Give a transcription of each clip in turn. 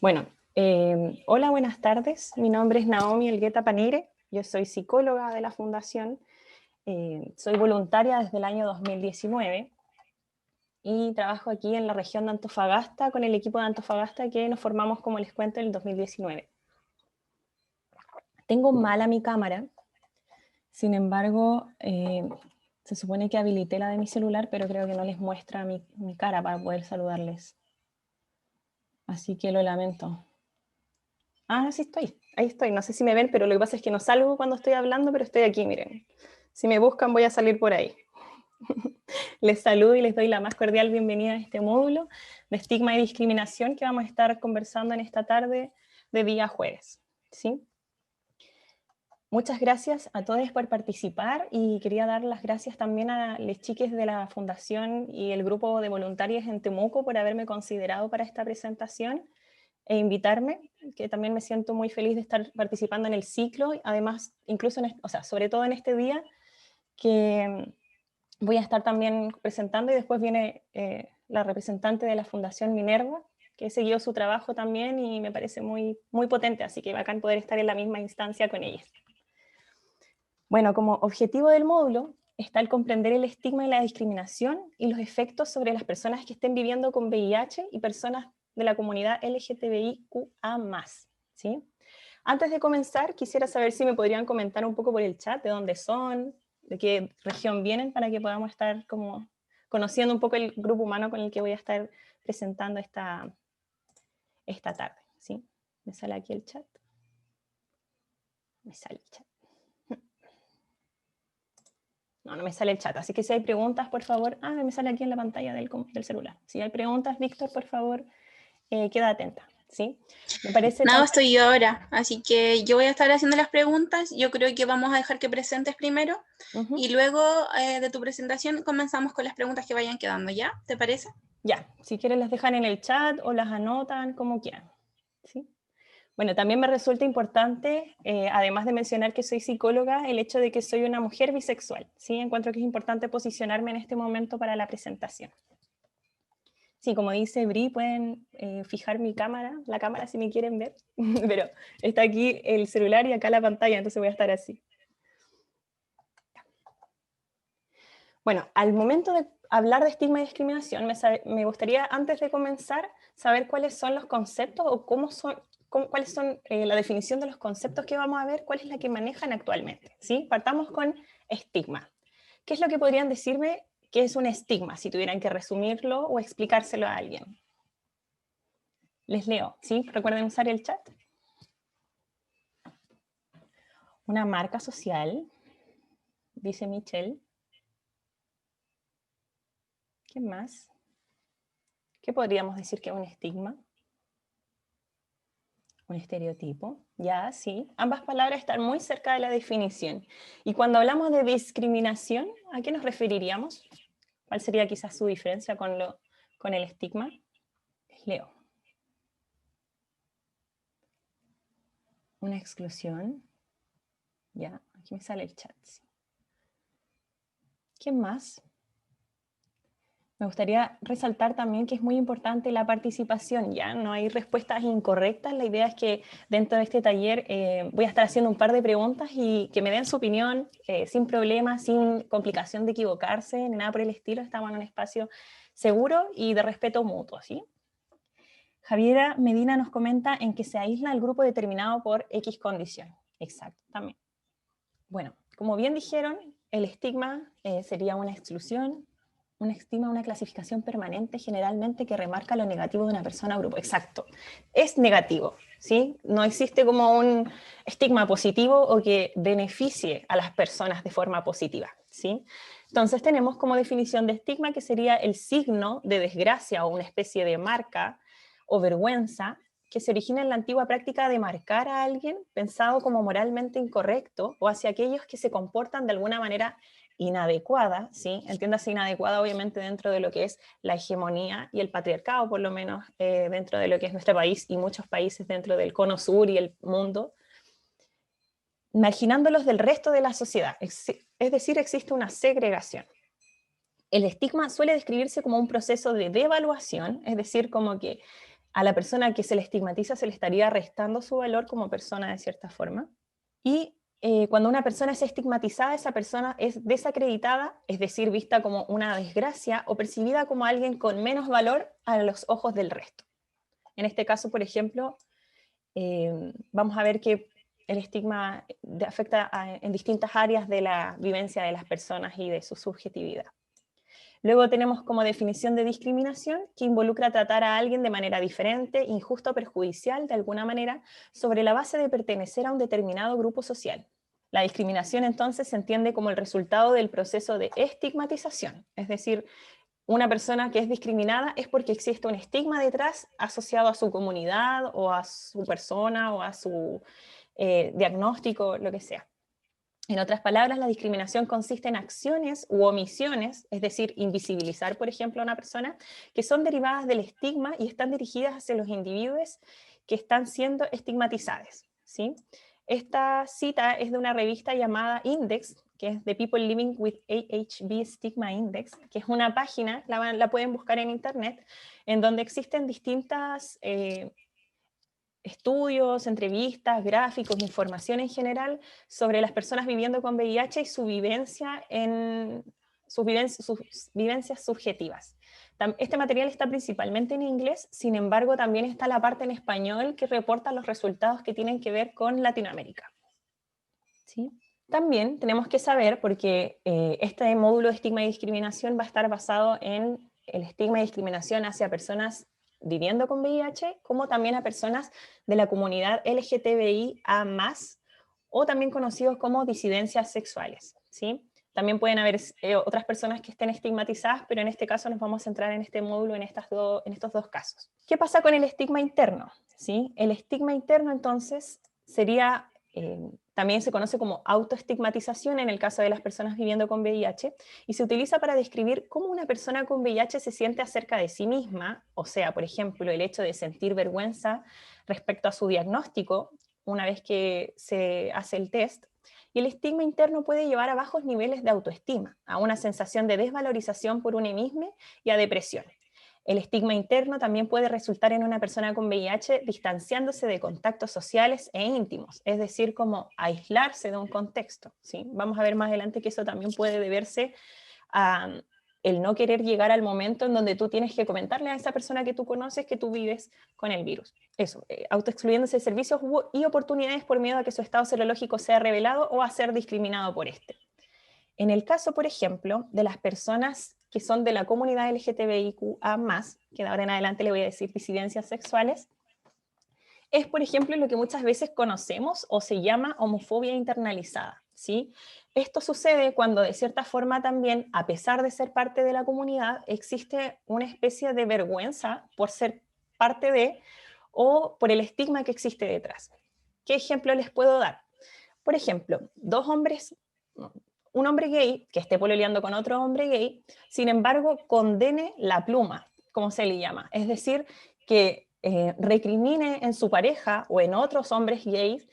Bueno, hola, buenas tardes. Mi nombre es Naomi Elgueta Panire. Yo soy psicóloga de la Fundación. Soy voluntaria desde el año 2019 y trabajo aquí en la región de Antofagasta con el equipo de Antofagasta que nos formamos, como les cuento, en el 2019. Tengo mala mi cámara, sin embargo, se supone que habilité la de mi celular, pero creo que no les muestra mi cara para poder saludarles. Así que lo lamento. Ah, sí estoy, ahí estoy, no sé si me ven, pero lo que pasa es que no salgo cuando estoy hablando, pero estoy aquí, miren. Si me buscan voy a salir por ahí. Les saludo y les doy la más cordial bienvenida a este módulo de estigma y discriminación que vamos a estar conversando en esta tarde de día jueves, ¿sí? Muchas gracias a todos por participar y quería dar las gracias también a los chiques de la Fundación y el grupo de voluntarios en Temuco por haberme considerado para esta presentación e invitarme, que también me siento muy feliz de estar participando en el ciclo, además, incluso, sobre todo en este día, que voy a estar también presentando, y después viene la representante de la Fundación Minerva, que he seguido su trabajo también y me parece muy, muy potente, así que bacán poder estar en la misma instancia con ellas. Bueno, como objetivo del módulo está el comprender el estigma y la discriminación y los efectos sobre las personas que estén viviendo con VIH y personas de la comunidad LGTBIQA+, ¿sí? Antes de comenzar, quisiera saber si me podrían comentar un poco por el chat de dónde son, de qué región vienen, para que podamos estar como conociendo un poco el grupo humano con el que voy a estar presentando esta tarde, ¿sí? ¿Me sale aquí el chat? Me sale el chat. No me sale el chat, así que si hay preguntas, por favor, me sale aquí en la pantalla del celular. Si hay preguntas, Víctor, por favor, queda atenta, ¿sí? Me parece No, también... estoy yo ahora, así que yo voy a estar haciendo las preguntas. Yo creo que vamos a dejar que presentes primero y luego de tu presentación comenzamos con las preguntas que vayan quedando, ¿ya? ¿Te parece? Ya, si quieren las dejan en el chat o las anotan, como quieran, ¿sí? Bueno, también me resulta importante, además de mencionar que soy psicóloga, el hecho de que soy una mujer bisexual, ¿sí? Encuentro que es importante posicionarme en este momento para la presentación. Sí, como dice Bri, pueden fijar mi cámara, la cámara si me quieren ver, pero está aquí el celular y acá la pantalla, entonces voy a estar así. Bueno, al momento de hablar de estigma y discriminación, me gustaría, antes de comenzar, saber cuáles son los conceptos o cuáles son la definición de los conceptos que vamos a ver, cuál es la que manejan actualmente, ¿sí? Partamos con estigma. ¿Qué es lo que podrían decirme que es un estigma, si tuvieran que resumirlo o explicárselo a alguien? Les leo, ¿sí? Recuerden usar el chat. Una marca social, dice Michelle. ¿Qué más? ¿Qué podríamos decir que es un estigma? Un estereotipo, ya, sí. Ambas palabras están muy cerca de la definición. Y cuando hablamos de discriminación, ¿a qué nos referiríamos? ¿Cuál sería quizás su diferencia con el estigma? Leo. Una exclusión. Ya, aquí me sale el chat. Sí. ¿Qué más? Me gustaría resaltar también que es muy importante la participación, ya no hay respuestas incorrectas. La idea es que dentro de este taller voy a estar haciendo un par de preguntas y que me den su opinión sin problemas, sin complicación de equivocarse, ni nada por el estilo. Estamos en un espacio seguro y de respeto mutuo, ¿sí? Javiera Medina nos comenta en que se aísla el grupo determinado por X condición. Exacto, también. Bueno, como bien dijeron, el estigma sería una exclusión, un estigma, una clasificación permanente generalmente que remarca lo negativo de una persona o grupo. Exacto, es negativo, ¿sí? No existe como un estigma positivo o que beneficie a las personas de forma positiva, ¿sí? Entonces tenemos como definición de estigma que sería el signo de desgracia o una especie de marca o vergüenza que se origina en la antigua práctica de marcar a alguien pensado como moralmente incorrecto o hacia aquellos que se comportan de alguna manera inadecuada, ¿sí? Entiéndase inadecuada obviamente dentro de lo que es la hegemonía y el patriarcado, por lo menos dentro de lo que es nuestro país y muchos países dentro del cono sur y el mundo, marginándolos del resto de la sociedad, es decir, existe una segregación. El estigma suele describirse como un proceso de devaluación, es decir, como que a la persona que se le estigmatiza se le estaría restando su valor como persona de cierta forma. Y cuando una persona es estigmatizada, esa persona es desacreditada, es decir, vista como una desgracia o percibida como alguien con menos valor a los ojos del resto. En este caso, por ejemplo, vamos a ver que el estigma afecta en distintas áreas de la vivencia de las personas y de su subjetividad. Luego tenemos como definición de discriminación, que involucra tratar a alguien de manera diferente, injusta o perjudicial de alguna manera, sobre la base de pertenecer a un determinado grupo social. La discriminación entonces se entiende como el resultado del proceso de estigmatización, es decir, una persona que es discriminada es porque existe un estigma detrás asociado a su comunidad o a su persona o a su diagnóstico, lo que sea. En otras palabras, la discriminación consiste en acciones u omisiones, es decir, invisibilizar, por ejemplo, a una persona, que son derivadas del estigma y están dirigidas hacia los individuos que están siendo estigmatizados, ¿sí? Esta cita es de una revista llamada Index, que es The People Living with AHB Stigma Index, que es una página, la pueden buscar en internet, en donde existen distintas estudios, entrevistas, gráficos, información en general sobre las personas viviendo con VIH y su vivencia sus vivencias subjetivas. Este material está principalmente en inglés, sin embargo también está la parte en español que reporta los resultados que tienen que ver con Latinoamérica. ¿Sí? También tenemos que saber, porque este módulo de estigma y discriminación va a estar basado en el estigma y discriminación hacia personas viviendo con VIH, como también a personas de la comunidad LGTBIA+, o también conocidos como disidencias sexuales, ¿sí? También pueden haber otras personas que estén estigmatizadas, pero en este caso nos vamos a centrar en este módulo, en estos dos casos. ¿Qué pasa con el estigma interno? ¿Sí? El estigma interno, entonces, sería, también se conoce como autoestigmatización en el caso de las personas viviendo con VIH, y se utiliza para describir cómo una persona con VIH se siente acerca de sí misma, o sea, por ejemplo, el hecho de sentir vergüenza respecto a su diagnóstico, una vez que se hace el test. Y el estigma interno puede llevar a bajos niveles de autoestima, a una sensación de desvalorización por uno mismo y a depresión. El estigma interno también puede resultar en una persona con VIH distanciándose de contactos sociales e íntimos, es decir, como aislarse de un contexto, ¿sí? Vamos a ver más adelante que eso también puede deberse a el no querer llegar al momento en donde tú tienes que comentarle a esa persona que tú conoces que tú vives con el virus. Eso, autoexcluyéndose de servicios y oportunidades por miedo a que su estado serológico sea revelado o a ser discriminado por este. En el caso, por ejemplo, de las personas que son de la comunidad LGTBIQA+, que de ahora en adelante le voy a decir disidencias sexuales, es, por ejemplo, lo que muchas veces conocemos o se llama homofobia internalizada, ¿sí? Esto sucede cuando de cierta forma también, a pesar de ser parte de la comunidad, existe una especie de vergüenza por ser parte de o por el estigma que existe detrás. ¿Qué ejemplo les puedo dar? Por ejemplo, un hombre gay que esté pololeando con otro hombre gay, sin embargo, condene la pluma, como se le llama. Es decir, que recrimine en su pareja o en otros hombres gays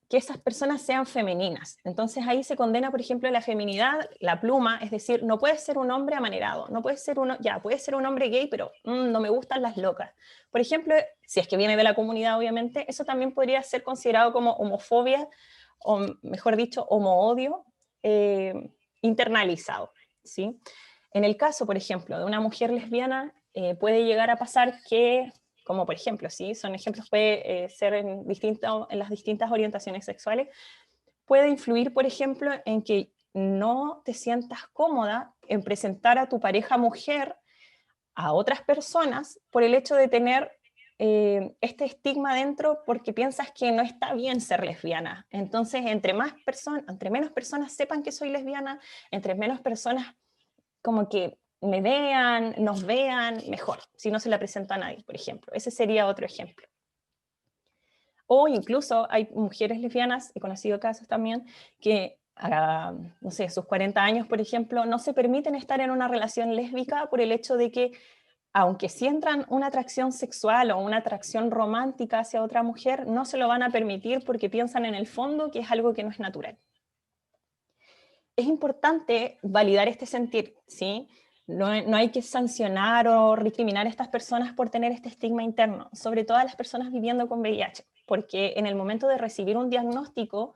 que esas personas sean femeninas. Entonces ahí se condena, por ejemplo, la feminidad, la pluma, es decir, no puede ser un hombre amanerado, no puede ser puede ser un hombre gay, pero no me gustan las locas. Por ejemplo, si es que viene de la comunidad, obviamente, eso también podría ser considerado como homofobia, o mejor dicho, homo-odio internalizado, ¿sí? En el caso, por ejemplo, de una mujer lesbiana, puede llegar a pasar que, como por ejemplo, ¿sí? Son ejemplos, puede ser en las distintas orientaciones sexuales, puede influir, por ejemplo, en que no te sientas cómoda en presentar a tu pareja mujer a otras personas por el hecho de tener este estigma dentro porque piensas que no está bien ser lesbiana. Entonces, entre menos personas sepan que soy lesbiana, entre menos personas como que nos vean, mejor, si no se la presento a nadie, por ejemplo. Ese sería otro ejemplo. O incluso hay mujeres lesbianas, he conocido casos también, que a, no sé, sus 40 años, por ejemplo, no se permiten estar en una relación lésbica por el hecho de que, aunque sientan una atracción sexual o una atracción romántica hacia otra mujer, no se lo van a permitir porque piensan en el fondo que es algo que no es natural. Es importante validar este sentir, ¿sí? no hay que sancionar o recriminar a estas personas por tener este estigma interno, sobre todo a las personas viviendo con VIH, porque en el momento de recibir un diagnóstico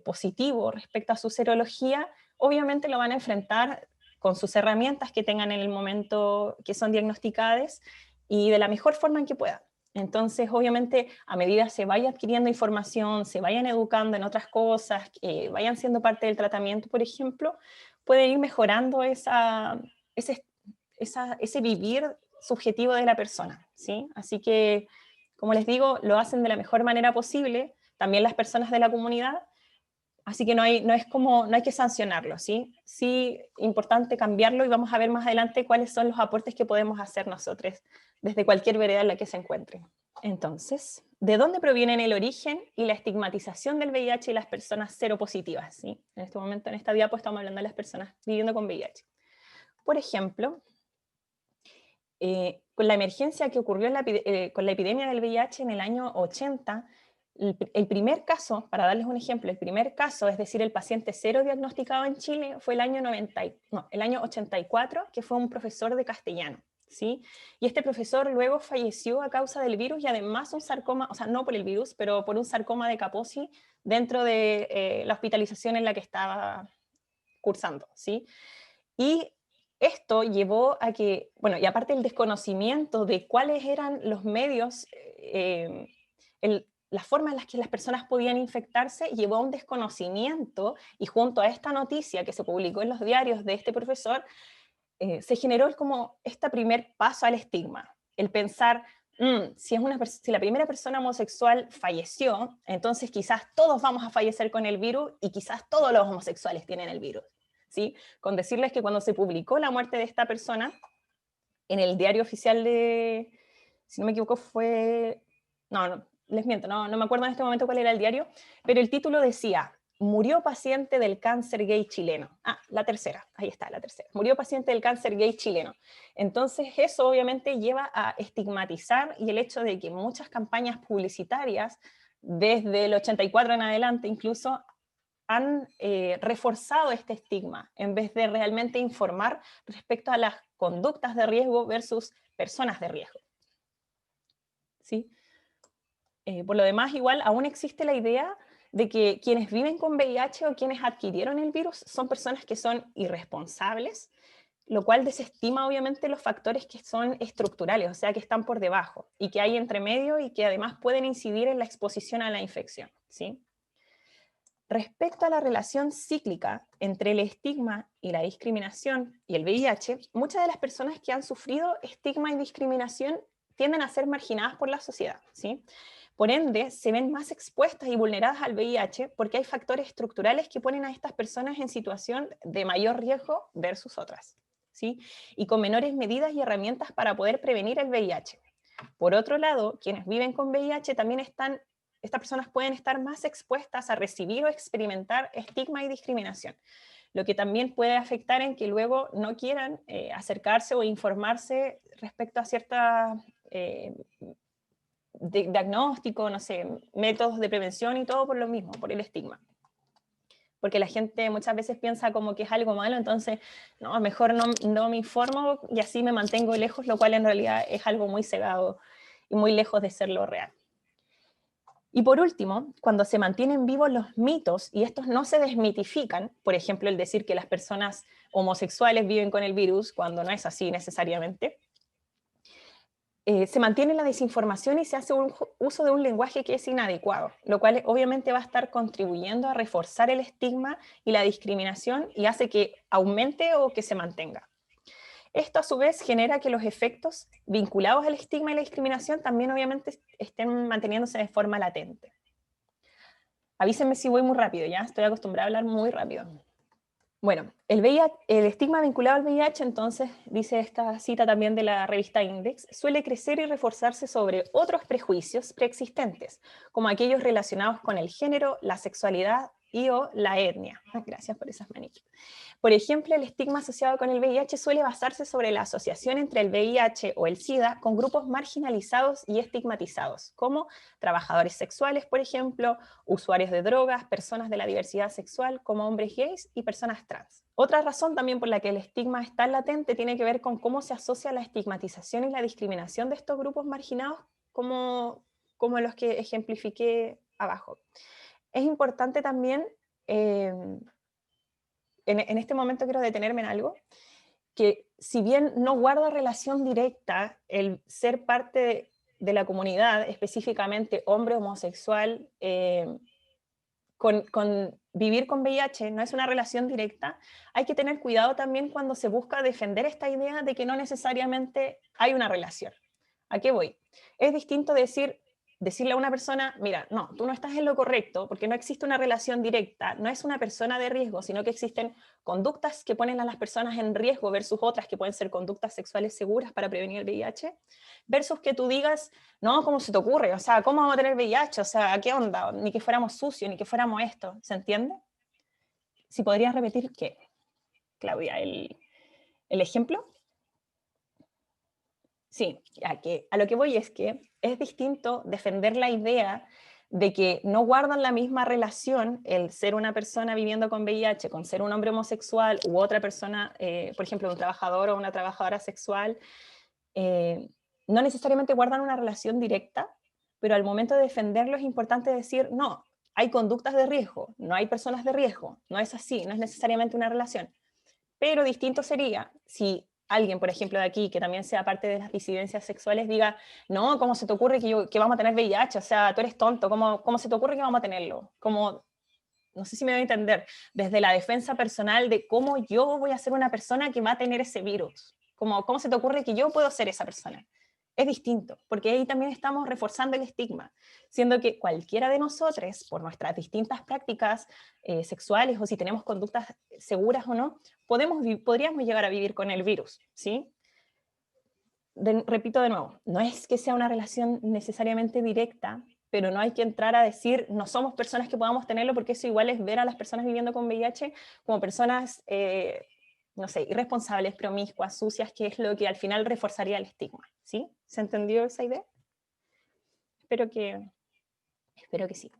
positivo respecto a su serología, obviamente lo van a enfrentar con sus herramientas que tengan en el momento que son diagnosticadas y de la mejor forma en que puedan. Entonces, obviamente, a medida se vaya adquiriendo información, se vayan educando en otras cosas, que vayan siendo parte del tratamiento, por ejemplo, pueden ir mejorando ese vivir subjetivo de la persona, ¿sí? Así que, como les digo, lo hacen de la mejor manera posible, también las personas de la comunidad, así que no hay que sancionarlo, ¿sí? Sí, importante cambiarlo y vamos a ver más adelante cuáles son los aportes que podemos hacer nosotros desde cualquier vereda en la que se encuentren. Entonces, ¿de dónde provienen el origen y la estigmatización del VIH y las personas seropositivas? ¿Sí? En este momento, en esta diapo, estamos hablando de las personas viviendo con VIH. Por ejemplo, con la emergencia que ocurrió con la epidemia del VIH en el año 80, el primer caso, para darles un ejemplo, el primer caso, es decir, el paciente cero diagnosticado en Chile, fue el año 84, que fue un profesor de castellano, ¿sí? Y este profesor luego falleció a causa del virus y además un sarcoma, o sea, no por el virus, pero por un sarcoma de Kaposi dentro de la hospitalización en la que estaba cursando, ¿sí? Y esto llevó a que, bueno, y aparte el desconocimiento de cuáles eran los medios, la forma en las que las personas podían infectarse, llevó a un desconocimiento, y junto a esta noticia que se publicó en los diarios de este profesor, se generó como este primer paso al estigma, el pensar, si la primera persona homosexual falleció, entonces quizás todos vamos a fallecer con el virus y quizás todos los homosexuales tienen el virus. ¿Sí? Con decirles que cuando se publicó la muerte de esta persona, en el diario oficial de, si no me equivoco, no, les miento, no me acuerdo en este momento cuál era el diario, pero el título decía, murió paciente del cáncer gay chileno. La tercera, ahí está, la tercera. Murió paciente del cáncer gay chileno. Entonces eso obviamente lleva a estigmatizar, y el hecho de que muchas campañas publicitarias, desde el 84 en adelante incluso, han reforzado este estigma en vez de realmente informar respecto a las conductas de riesgo versus personas de riesgo. ¿Sí? Por lo demás, igual aún existe la idea de que quienes viven con VIH o quienes adquirieron el virus son personas que son irresponsables, lo cual desestima obviamente los factores que son estructurales, o sea, que están por debajo y que hay entre medio y que además pueden incidir en la exposición a la infección, ¿sí? Respecto a la relación cíclica entre el estigma y la discriminación y el VIH, muchas de las personas que han sufrido estigma y discriminación tienden a ser marginadas por la sociedad, ¿sí? Por ende, se ven más expuestas y vulneradas al VIH porque hay factores estructurales que ponen a estas personas en situación de mayor riesgo versus otras, ¿sí? Y con menores medidas y herramientas para poder prevenir el VIH. Por otro lado, quienes viven con VIH también estas personas pueden estar más expuestas a recibir o experimentar estigma y discriminación, lo que también puede afectar en que luego no quieran acercarse o informarse respecto a ciertos diagnósticos, no sé, métodos de prevención y todo por lo mismo, por el estigma. Porque la gente muchas veces piensa como que es algo malo, entonces, no, mejor no me informo y así me mantengo lejos, lo cual en realidad es algo muy cegado y muy lejos de ser lo real. Y por último, cuando se mantienen vivos los mitos y estos no se desmitifican, por ejemplo, el decir que las personas homosexuales viven con el virus, cuando no es así necesariamente, se mantiene la desinformación y se hace un uso de un lenguaje que es inadecuado, lo cual obviamente va a estar contribuyendo a reforzar el estigma y la discriminación y hace que aumente o que se mantenga. Esto a su vez genera que los efectos vinculados al estigma y la discriminación también obviamente estén manteniéndose de forma latente. Avísenme si voy muy rápido, ya estoy acostumbrada a hablar muy rápido. Bueno, el estigma vinculado al VIH, entonces, dice esta cita también de la revista Index, suele crecer y reforzarse sobre otros prejuicios preexistentes, como aquellos relacionados con el género, la sexualidad y o la etnia. Gracias por esas manitos. Por ejemplo, el estigma asociado con el VIH suele basarse sobre la asociación entre el VIH o el SIDA con grupos marginalizados y estigmatizados, como trabajadores sexuales, por ejemplo, usuarios de drogas, personas de la diversidad sexual, como hombres gays y personas trans. Otra razón también por la que el estigma está latente tiene que ver con cómo se asocia la estigmatización y la discriminación de estos grupos marginados, como los que ejemplifiqué abajo. Es importante también, en este momento quiero detenerme en algo, que si bien no guarda relación directa el ser parte de la comunidad, específicamente hombre homosexual, con vivir con VIH no es una relación directa, hay que tener cuidado también cuando se busca defender esta idea de que no necesariamente hay una relación. ¿A qué voy? Es distinto decirle a una persona, mira, no, tú no estás en lo correcto porque no existe una relación directa, no es una persona de riesgo, sino que existen conductas que ponen a las personas en riesgo versus otras que pueden ser conductas sexuales seguras para prevenir el VIH, versus que tú digas, no, ¿cómo se te ocurre? O sea, ¿cómo vamos a tener VIH? O sea, ¿qué onda? Ni que fuéramos sucios, ni que fuéramos esto, ¿se entiende? Si podrías repetir, ¿qué, Claudia? ¿El ejemplo? Sí, a lo que voy es que es distinto defender la idea de que no guardan la misma relación el ser una persona viviendo con VIH con ser un hombre homosexual u otra persona, por ejemplo, un trabajador o una trabajadora sexual, no necesariamente guardan una relación directa, pero al momento de defenderlo es importante decir, no, hay conductas de riesgo, no hay personas de riesgo, no es así, no es necesariamente una relación. Pero distinto sería si alguien, por ejemplo, de aquí, que también sea parte de las disidencias sexuales, diga, no, ¿cómo se te ocurre que vamos a tener VIH? O sea, tú eres tonto, ¿cómo se te ocurre que vamos a tenerlo? Como, no sé si me voy a entender, desde la defensa personal de cómo yo voy a ser una persona que va a tener ese virus. ¿Cómo se te ocurre que yo puedo ser esa persona? Es distinto, porque ahí también estamos reforzando el estigma, siendo que cualquiera de nosotros, por nuestras distintas prácticas sexuales o si tenemos conductas seguras o no, podríamos llegar a vivir con el virus, ¿sí? Repito de nuevo, no es que sea una relación necesariamente directa, pero no hay que entrar a decir no somos personas que podamos tenerlo, porque eso igual es ver a las personas viviendo con VIH como personas, no sé, irresponsables, promiscuas, sucias, que es lo que al final reforzaría el estigma, ¿sí? ¿Se entendió esa idea? Espero que sí.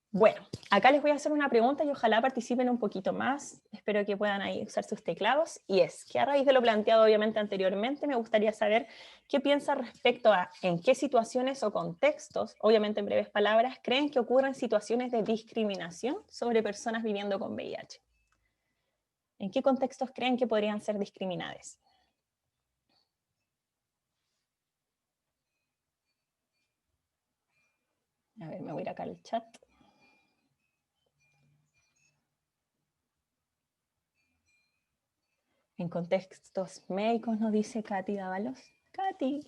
Bueno, acá les voy a hacer una pregunta y ojalá participen un poquito más. Espero que puedan ahí usar sus teclados. Y es que a raíz de lo planteado obviamente anteriormente, me gustaría saber qué piensan respecto a en qué situaciones o contextos, obviamente en breves palabras, creen que ocurren situaciones de discriminación sobre personas viviendo con VIH. ¿En qué contextos creen que podrían ser discriminadas? A ver, me voy a ir acá al chat. En contextos médicos, nos dice Katy Dávalos. Katy.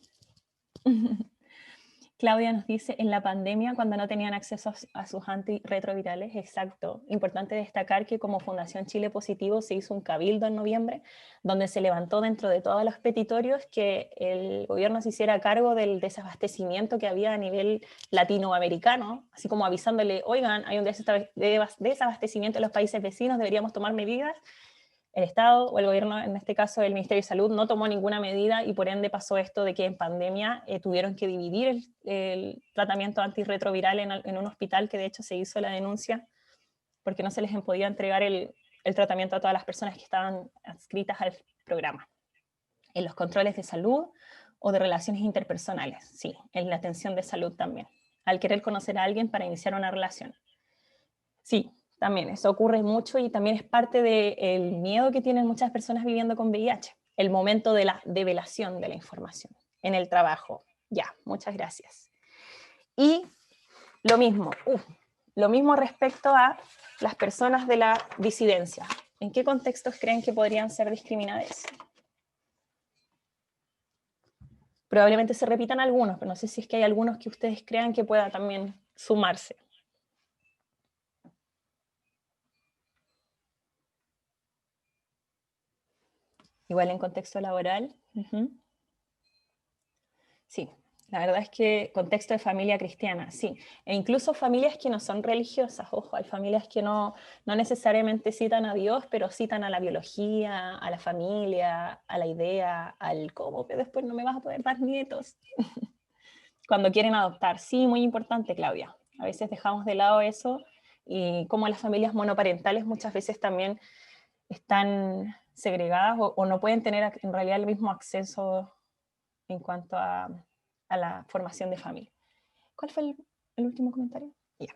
Claudia nos dice, en la pandemia, cuando no tenían acceso a sus antirretrovirales, exacto. Importante destacar que como Fundación Chile Positivo se hizo un cabildo en noviembre, donde se levantó dentro de todos los petitorios que el gobierno se hiciera cargo del desabastecimiento que había a nivel latinoamericano, así como avisándole, oigan, hay un desabastecimiento en los países vecinos, deberíamos tomar medidas. El Estado o el gobierno, en este caso el Ministerio de Salud, no tomó ninguna medida y por ende pasó esto de que en pandemia tuvieron que dividir el tratamiento antirretroviral en un hospital, que de hecho se hizo la denuncia porque no se les podía entregar el tratamiento a todas las personas que estaban adscritas al programa. En los controles de salud o de relaciones interpersonales, sí, en la atención de salud también, al querer conocer a alguien para iniciar una relación. Sí, también eso ocurre mucho y también es parte del miedo que tienen muchas personas viviendo con VIH, el momento de la develación de la información en el trabajo. Ya, muchas gracias. Y lo mismo respecto a las personas de la disidencia. ¿En qué contextos creen que podrían ser discriminadas? Probablemente se repitan algunos, pero no sé si es que hay algunos que ustedes crean que pueda también sumarse. Igual en contexto laboral. Sí, La verdad es que contexto de familia cristiana, sí. E incluso familias que no son religiosas, ojo, hay familias que no necesariamente citan a Dios, pero citan a la biología, a la familia, a la idea, al cómo, pero después no me vas a poder dar nietos. Cuando quieren adoptar, sí, muy importante, Claudia. A veces dejamos de lado eso y como las familias monoparentales muchas veces también están segregadas o no pueden tener en realidad el mismo acceso en cuanto a la formación de familia. ¿Cuál fue el último comentario? Yeah.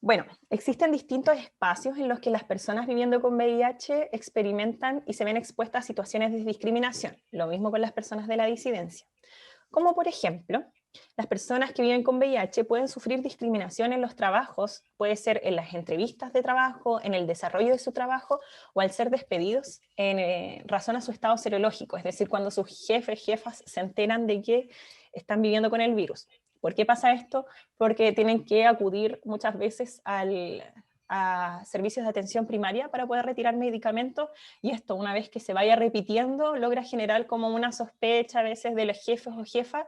Bueno, existen distintos espacios en los que las personas viviendo con VIH experimentan y se ven expuestas a situaciones de discriminación, lo mismo con las personas de la disidencia. Como por ejemplo, las personas que viven con VIH pueden sufrir discriminación en los trabajos, puede ser en las entrevistas de trabajo, en el desarrollo de su trabajo o al ser despedidos en razón a su estado serológico, es decir, cuando sus jefas se enteran de que están viviendo con el virus. ¿Por qué pasa esto? Porque tienen que acudir muchas veces a servicios de atención primaria para poder retirar medicamentos y esto una vez que se vaya repitiendo logra generar como una sospecha a veces de los jefes o jefas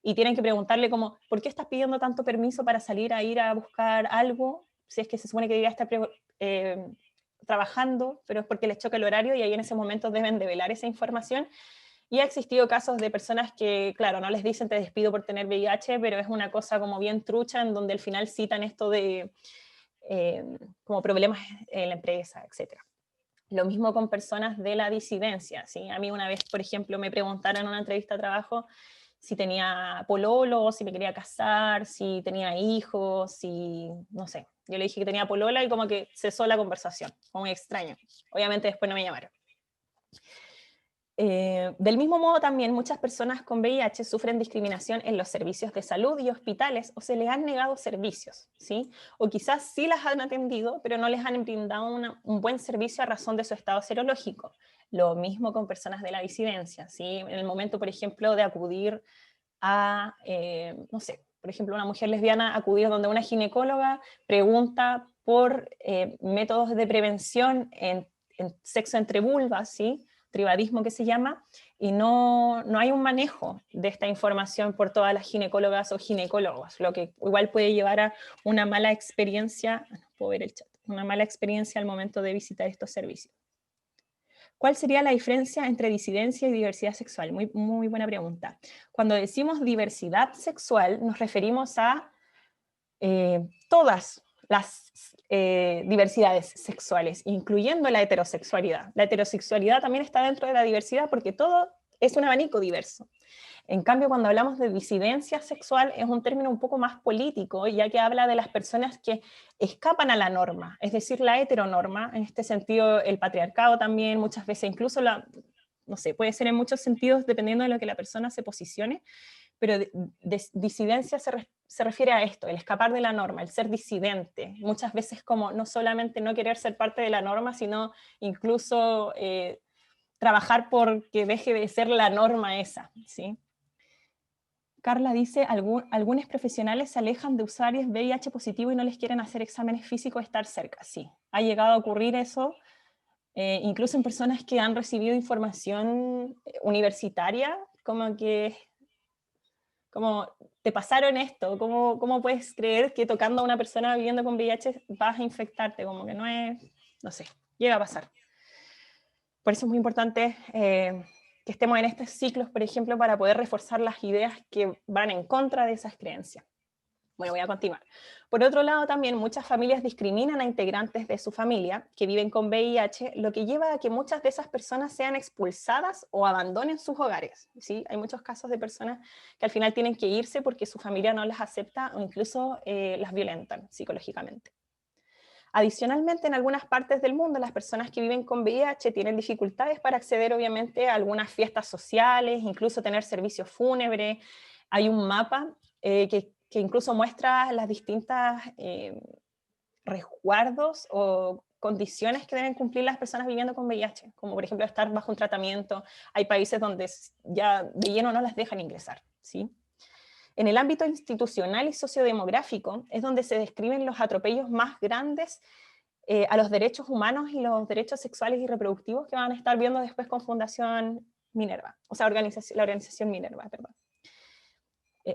y tienen que preguntarle como, ¿por qué estás pidiendo tanto permiso para salir a ir a buscar algo? Si es que se supone que debería estar trabajando, pero es porque les choca el horario y ahí en ese momento deben develar esa información. Y ha existido casos de personas que, claro, no les dicen te despido por tener VIH, pero es una cosa como bien trucha en donde al final citan esto de como problemas en la empresa, etc. Lo mismo con personas de la disidencia, ¿sí? A mí una vez, por ejemplo, me preguntaron en una entrevista de trabajo si tenía pololo, si me quería casar, si tenía hijos, si, no sé. Yo le dije que tenía polola y como que cesó la conversación, fue muy extraño. Obviamente después no me llamaron. Del mismo modo también muchas personas con VIH sufren discriminación en los servicios de salud y hospitales o se les han negado servicios, ¿sí? O quizás sí las han atendido, pero no les han brindado un buen servicio a razón de su estado serológico. Lo mismo con personas de la disidencia, ¿sí? En el momento, por ejemplo, de acudir a, no sé, por ejemplo, una mujer lesbiana acudir donde una ginecóloga pregunta por métodos de prevención en sexo entre vulvas, ¿sí? Tribadismo que se llama, y no hay un manejo de esta información por todas las ginecólogas o ginecólogos, lo que igual puede llevar a una mala experiencia, no puedo ver el chat, una mala experiencia al momento de visitar estos servicios. ¿Cuál sería la diferencia entre disidencia y diversidad sexual? Muy, muy buena pregunta. Cuando decimos diversidad sexual, nos referimos a todas las diversidades sexuales, incluyendo la heterosexualidad. La heterosexualidad también está dentro de la diversidad porque todo es un abanico diverso. En cambio, cuando hablamos de disidencia sexual, es un término un poco más político, ya que habla de las personas que escapan a la norma, es decir, la heteronorma, en este sentido el patriarcado también, muchas veces incluso no sé, puede ser en muchos sentidos dependiendo de lo que la persona se posicione, pero disidencia se refiere a esto, el escapar de la norma, el ser disidente, muchas veces como no solamente no querer ser parte de la norma, sino incluso trabajar por que deje de ser la norma esa, ¿sí? Carla dice, algunos profesionales se alejan de usuarios VIH positivo y no les quieren hacer exámenes físicos estar cerca. Sí, ha llegado a ocurrir eso, incluso en personas que han recibido información universitaria, como que, como, te pasaron esto, ¿cómo puedes creer que tocando a una persona viviendo con VIH vas a infectarte? Como que no es, no sé, llega a pasar. Por eso es muy importante que estemos en estos ciclos, por ejemplo, para poder reforzar las ideas que van en contra de esas creencias. Bueno, voy a continuar. Por otro lado, también muchas familias discriminan a integrantes de su familia que viven con VIH, lo que lleva a que muchas de esas personas sean expulsadas o abandonen sus hogares, ¿sí? Hay muchos casos de personas que al final tienen que irse porque su familia no las acepta o incluso las violentan psicológicamente. Adicionalmente, en algunas partes del mundo, las personas que viven con VIH tienen dificultades para acceder, obviamente, a algunas fiestas sociales, incluso tener servicios fúnebres. Hay un mapa que incluso muestra las distintas resguardos o condiciones que deben cumplir las personas viviendo con VIH, como por ejemplo estar bajo un tratamiento. Hay países donde ya de lleno no las dejan ingresar, ¿sí? En el ámbito institucional y sociodemográfico es donde se describen los atropellos más grandes a los derechos humanos y los derechos sexuales y reproductivos que van a estar viendo después con Fundación Minerva, o sea, la organización Minerva, perdón.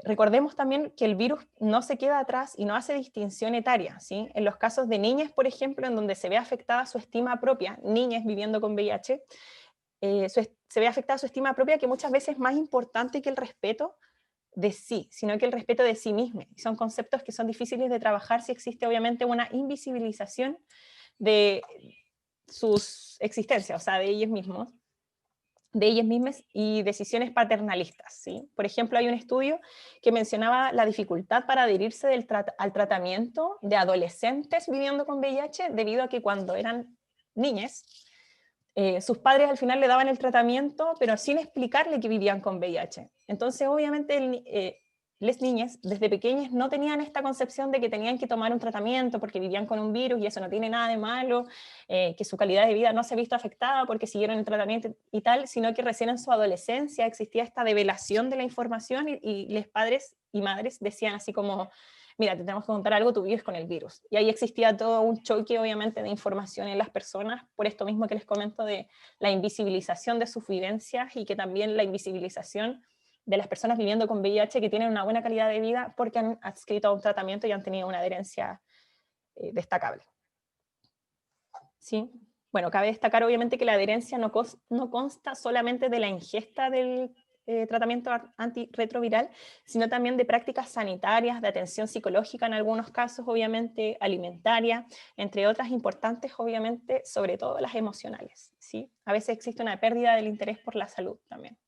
Recordemos también que el virus no se queda atrás y no hace distinción etaria, ¿sí? En los casos de niñas, por ejemplo, en donde se ve afectada su estima propia, niñas viviendo con VIH, se ve afectada su estima propia, que muchas veces es más importante que el respeto de sí, sino que el respeto de sí misma. Son conceptos que son difíciles de trabajar si existe obviamente una invisibilización de sus existencias, o sea, de ellos mismos, de ellas mismas y decisiones paternalistas, ¿sí? Por ejemplo, hay un estudio que mencionaba la dificultad para adherirse al tratamiento de adolescentes viviendo con VIH debido a que cuando eran niñas, sus padres al final le daban el tratamiento, pero sin explicarle que vivían con VIH. Entonces, obviamente, las niñas desde pequeñas no tenían esta concepción de que tenían que tomar un tratamiento porque vivían con un virus y eso no tiene nada de malo, que su calidad de vida no se ha visto afectada porque siguieron el tratamiento y tal, sino que recién en su adolescencia existía esta develación de la información y los padres y madres decían así como: mira, te tenemos que contar algo, tú vives con el virus. Y ahí existía todo un choque, obviamente, de información en las personas, por esto mismo que les comento de la invisibilización de sus vivencias y que también la invisibilización de las personas viviendo con VIH que tienen una buena calidad de vida porque han adscrito a un tratamiento y han tenido una adherencia destacable. ¿Sí? Bueno, cabe destacar obviamente que la adherencia no consta solamente de la ingesta del tratamiento antirretroviral, sino también de prácticas sanitarias, de atención psicológica en algunos casos, obviamente, alimentaria, entre otras importantes, obviamente, sobre todo las emocionales, ¿sí? A veces existe una pérdida del interés por la salud también.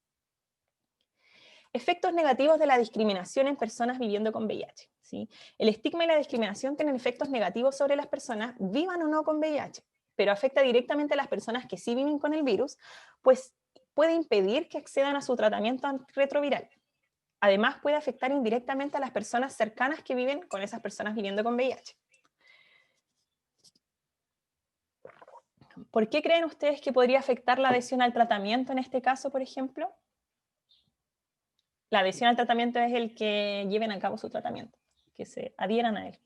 Efectos negativos de la discriminación en personas viviendo con VIH, ¿sí? El estigma y la discriminación tienen efectos negativos sobre las personas, vivan o no con VIH, pero afecta directamente a las personas que sí viven con el virus, pues puede impedir que accedan a su tratamiento antirretroviral. Además, puede afectar indirectamente a las personas cercanas que viven con esas personas viviendo con VIH. ¿Por qué creen ustedes que podría afectar la adhesión al tratamiento en este caso, por ejemplo? La adhesión al tratamiento es el que lleven a cabo su tratamiento, que se adhieran a él.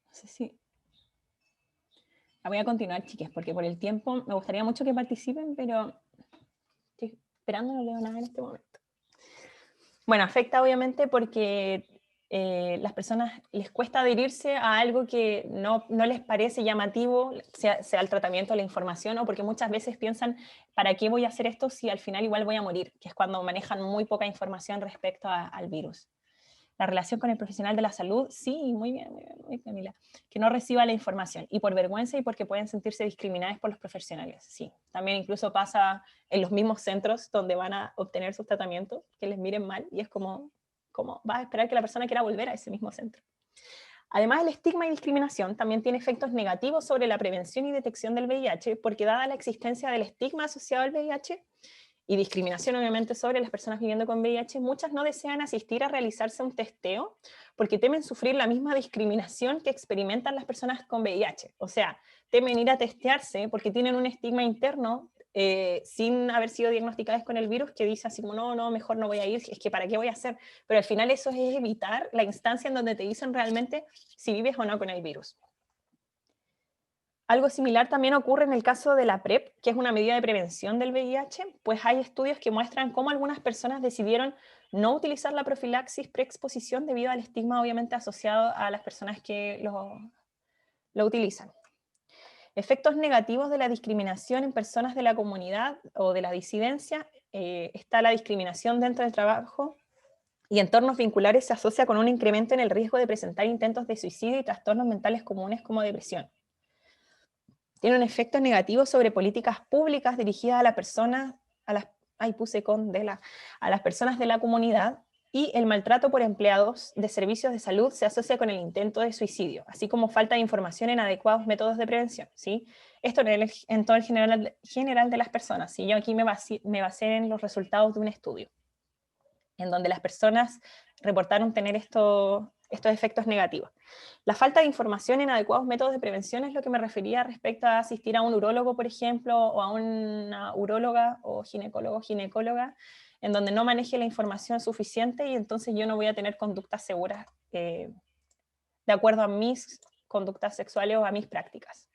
No sé si... La voy a continuar, chicas, porque por el tiempo me gustaría mucho que participen, pero estoy esperando, no leo nada en este momento. Bueno, afecta obviamente porque las personas les cuesta adherirse a algo que no les parece llamativo, sea el tratamiento, la información, o porque muchas veces piensan, ¿para qué voy a hacer esto si al final igual voy a morir? Que es cuando manejan muy poca información respecto al virus. La relación con el profesional de la salud, sí, muy bien, Camila. Que no reciba la información, y por vergüenza y porque pueden sentirse discriminadas por los profesionales, sí. También incluso pasa en los mismos centros donde van a obtener sus tratamientos, que les miren mal, y es como vas a esperar que la persona quiera volver a ese mismo centro. Además, el estigma y discriminación también tiene efectos negativos sobre la prevención y detección del VIH, porque dada la existencia del estigma asociado al VIH, y discriminación obviamente sobre las personas viviendo con VIH, muchas no desean asistir a realizarse un testeo porque temen sufrir la misma discriminación que experimentan las personas con VIH. O sea, temen ir a testearse porque tienen un estigma interno sin haber sido diagnosticadas con el virus que dice así como, no, mejor no voy a ir, es que ¿para qué voy a hacer? Pero al final eso es evitar la instancia en donde te dicen realmente si vives o no con el virus. Algo similar también ocurre en el caso de la PrEP, que es una medida de prevención del VIH, pues hay estudios que muestran cómo algunas personas decidieron no utilizar la profilaxis preexposición debido al estigma obviamente asociado a las personas que lo utilizan. Efectos negativos de la discriminación en personas de la comunidad o de la disidencia, está la discriminación dentro del trabajo y entornos vinculares se asocia con un incremento en el riesgo de presentar intentos de suicidio y trastornos mentales comunes como depresión. Tiene un efecto negativo sobre políticas públicas dirigidas a las personas, a las personas de la comunidad, y el maltrato por empleados de servicios de salud se asocia con el intento de suicidio, así como falta de información en adecuados métodos de prevención, ¿sí? Esto en todo el general de las personas, ¿sí? Yo aquí me basé en los resultados de un estudio, en donde las personas reportaron tener estos efectos negativos. La falta de información en adecuados métodos de prevención es lo que me refería respecto a asistir a un urólogo, por ejemplo, o a una uróloga o ginecóloga, en donde no maneje la información suficiente y entonces yo no voy a tener conductas seguras de acuerdo a mis conductas sexuales o a mis prácticas.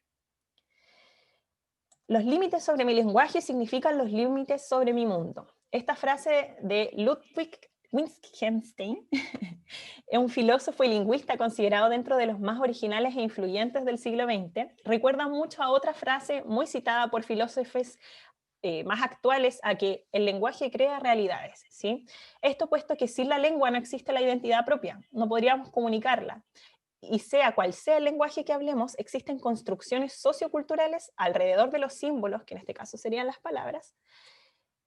Los límites sobre mi lenguaje significan los límites sobre mi mundo. Esta frase de Ludwig Wittgenstein es un filósofo y lingüista considerado dentro de los más originales e influyentes del siglo XX. Recuerda mucho a otra frase muy citada por filósofos más actuales, a que el lenguaje crea realidades, ¿sí? Esto puesto que sin la lengua no existe la identidad propia, no podríamos comunicarla. Y sea cual sea el lenguaje que hablemos, existen construcciones socioculturales alrededor de los símbolos, que en este caso serían las palabras,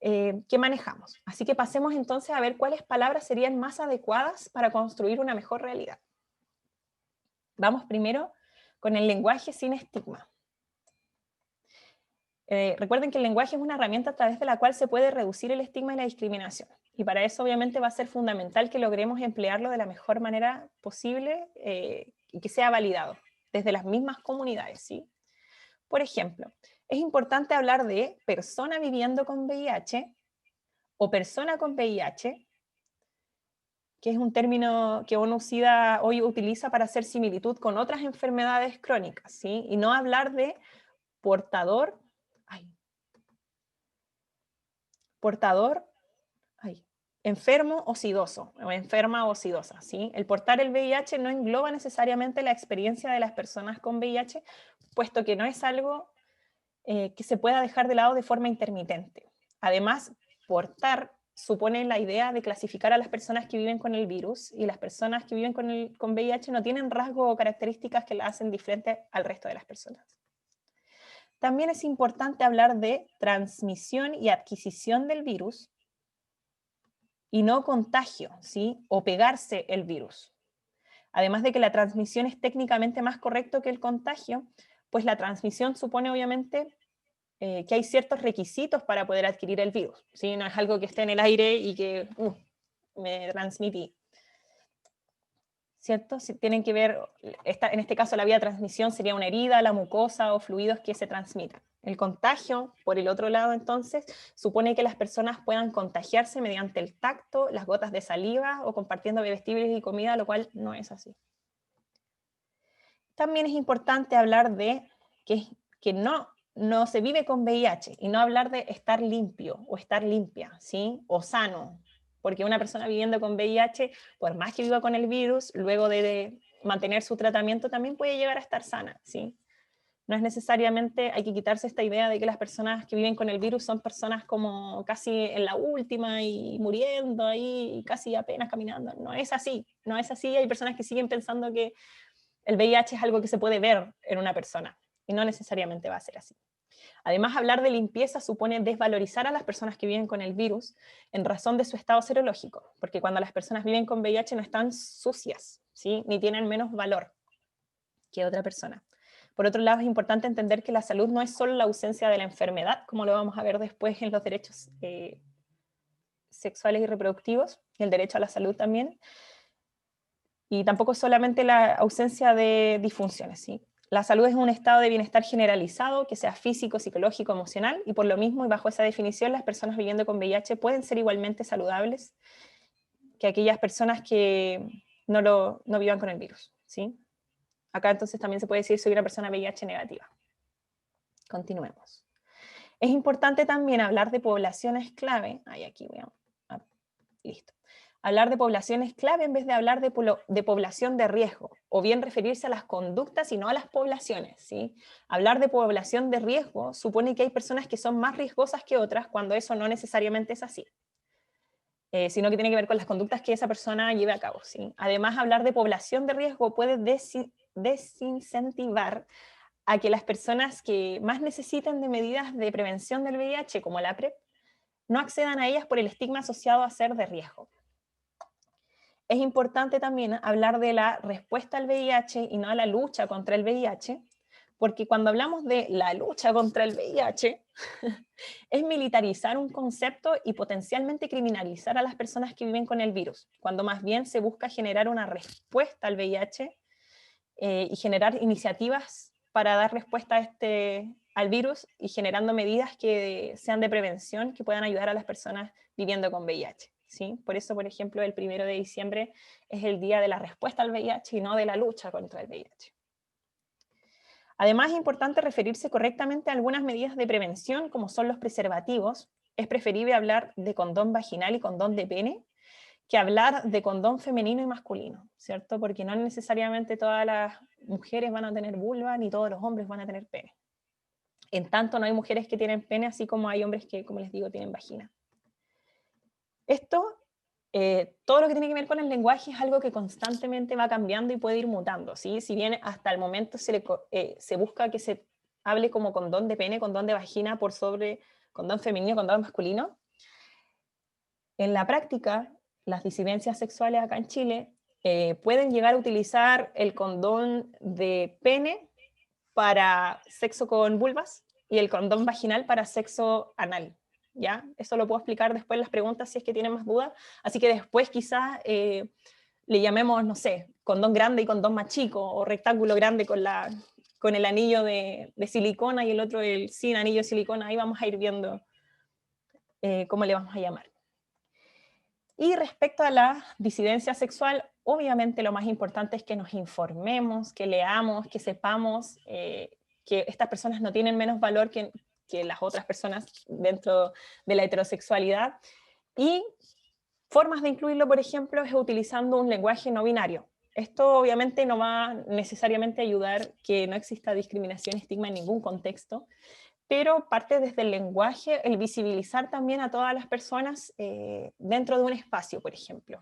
que manejamos. Así que pasemos entonces a ver cuáles palabras serían más adecuadas para construir una mejor realidad. Vamos primero con el lenguaje sin estigma. Recuerden que el lenguaje es una herramienta a través de la cual se puede reducir el estigma y la discriminación. Y para eso obviamente va a ser fundamental que logremos emplearlo de la mejor manera posible y que sea validado desde las mismas comunidades, ¿sí? Por ejemplo, es importante hablar de persona viviendo con VIH o persona con VIH, que es un término que ONU-SIDA hoy utiliza para hacer similitud con otras enfermedades crónicas, ¿sí? Y no hablar de portador, enfermo o sidoso, o enferma o sidosa, ¿sí? El portar el VIH no engloba necesariamente la experiencia de las personas con VIH, puesto que no es algo que se pueda dejar de lado de forma intermitente. Además, portar supone la idea de clasificar a las personas que viven con el virus, y las personas que viven con VIH no tienen rasgos o características que la hacen diferente al resto de las personas. También es importante hablar de transmisión y adquisición del virus, y no contagio, ¿sí? O pegarse el virus. Además de que la transmisión es técnicamente más correcto que el contagio, pues la transmisión supone obviamente que hay ciertos requisitos para poder adquirir el virus, ¿sí? No es algo que esté en el aire y que me transmití, ¿cierto? Si tienen que ver, en este caso la vía de transmisión sería una herida, la mucosa o fluidos que se transmitan. El contagio, por el otro lado entonces, supone que las personas puedan contagiarse mediante el tacto, las gotas de saliva o compartiendo bebestibles y comida, lo cual no es así. También es importante hablar de que no se vive con VIH, y no hablar de estar limpio o estar limpia, ¿sí? O sano, porque una persona viviendo con VIH, por más que viva con el virus, luego de mantener su tratamiento también puede llegar a estar sana, ¿sí? No es necesariamente, hay que quitarse esta idea de que las personas que viven con el virus son personas como casi en la última y muriendo ahí, y casi apenas caminando. No es así, no es así. Hay personas que siguen pensando que el VIH es algo que se puede ver en una persona, y no necesariamente va a ser así. Además, hablar de limpieza supone desvalorizar a las personas que viven con el virus en razón de su estado serológico, porque cuando las personas viven con VIH no están sucias, ¿sí? Ni tienen menos valor que otra persona. Por otro lado, es importante entender que la salud no es solo la ausencia de la enfermedad, como lo vamos a ver después en los derechos sexuales y reproductivos, y el derecho a la salud también, y tampoco solamente la ausencia de disfunciones, ¿sí? La salud es un estado de bienestar generalizado, que sea físico, psicológico, emocional, y por lo mismo, y bajo esa definición, las personas viviendo con VIH pueden ser igualmente saludables que aquellas personas que no vivan con el virus, ¿sí? Acá entonces también se puede decir soy una persona VIH negativa. Continuemos. Es importante también hablar de poblaciones clave. Listo. Hablar de poblaciones clave en vez de hablar de población de riesgo, o bien referirse a las conductas y no a las poblaciones, ¿sí? Hablar de población de riesgo supone que hay personas que son más riesgosas que otras, cuando eso no necesariamente es así, sino que tiene que ver con las conductas que esa persona lleve a cabo, ¿sí? Además, hablar de población de riesgo puede desincentivar a que las personas que más necesiten de medidas de prevención del VIH, como la PrEP, no accedan a ellas por el estigma asociado a ser de riesgo. Es importante también hablar de la respuesta al VIH y no a la lucha contra el VIH, porque cuando hablamos de la lucha contra el VIH, es militarizar un concepto y potencialmente criminalizar a las personas que viven con el virus, cuando más bien se busca generar una respuesta al VIH y generar iniciativas para dar respuesta al virus, y generando medidas que sean de prevención, que puedan ayudar a las personas viviendo con VIH, ¿sí? Por eso, por ejemplo, el 1 de diciembre es el día de la respuesta al VIH y no de la lucha contra el VIH. Además, es importante referirse correctamente a algunas medidas de prevención, como son los preservativos. Es preferible hablar de condón vaginal y condón de pene que hablar de condón femenino y masculino, ¿cierto? Porque no necesariamente todas las mujeres van a tener vulva, ni todos los hombres van a tener pene. En tanto, no hay mujeres que tienen pene, así como hay hombres que, como les digo, tienen vagina. Esto, todo lo que tiene que ver con el lenguaje es algo que constantemente va cambiando y puede ir mutando, ¿sí? Si bien hasta el momento se busca que se hable como condón de pene, condón de vagina, por sobre condón femenino, condón masculino, en la práctica, las disidencias sexuales acá en Chile pueden llegar a utilizar el condón de pene para sexo con vulvas y el condón vaginal para sexo anal, ¿ya? Eso lo puedo explicar después en las preguntas si es que tienen más dudas, así que después quizás le llamemos, no sé, condón grande y condón más chico, o rectángulo grande con el anillo de silicona y el otro sin anillo de silicona. Ahí vamos a ir viendo cómo le vamos a llamar. Y respecto a la disidencia sexual, obviamente lo más importante es que nos informemos, que leamos, que sepamos que estas personas no tienen menos valor que las otras personas dentro de la heterosexualidad. Y formas de incluirlo, por ejemplo, es utilizando un lenguaje no binario. Esto obviamente no va necesariamente a ayudar que no exista discriminación y estigma en ningún contexto, pero parte desde el lenguaje, el visibilizar también a todas las personas dentro de un espacio, por ejemplo.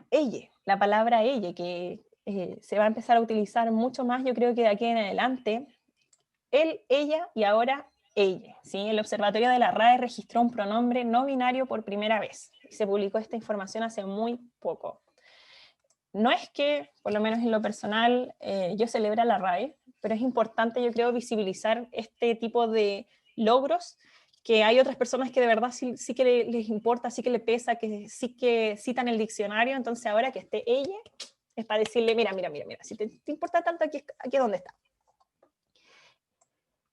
Elle, la palabra elle, que se va a empezar a utilizar mucho más, yo creo que de aquí en adelante, él, ella y ahora ella, ¿sí? El Observatorio de la RAE registró un pronombre no binario por primera vez. Se publicó esta información hace muy poco. No es que, por lo menos en lo personal, yo celebre la RAE, pero es importante, yo creo, visibilizar este tipo de logros, que hay otras personas que de verdad sí que les importa, sí que les pesa, que sí que citan el diccionario, entonces ahora que esté ella, es para decirle, mira, si te importa tanto, aquí es donde está.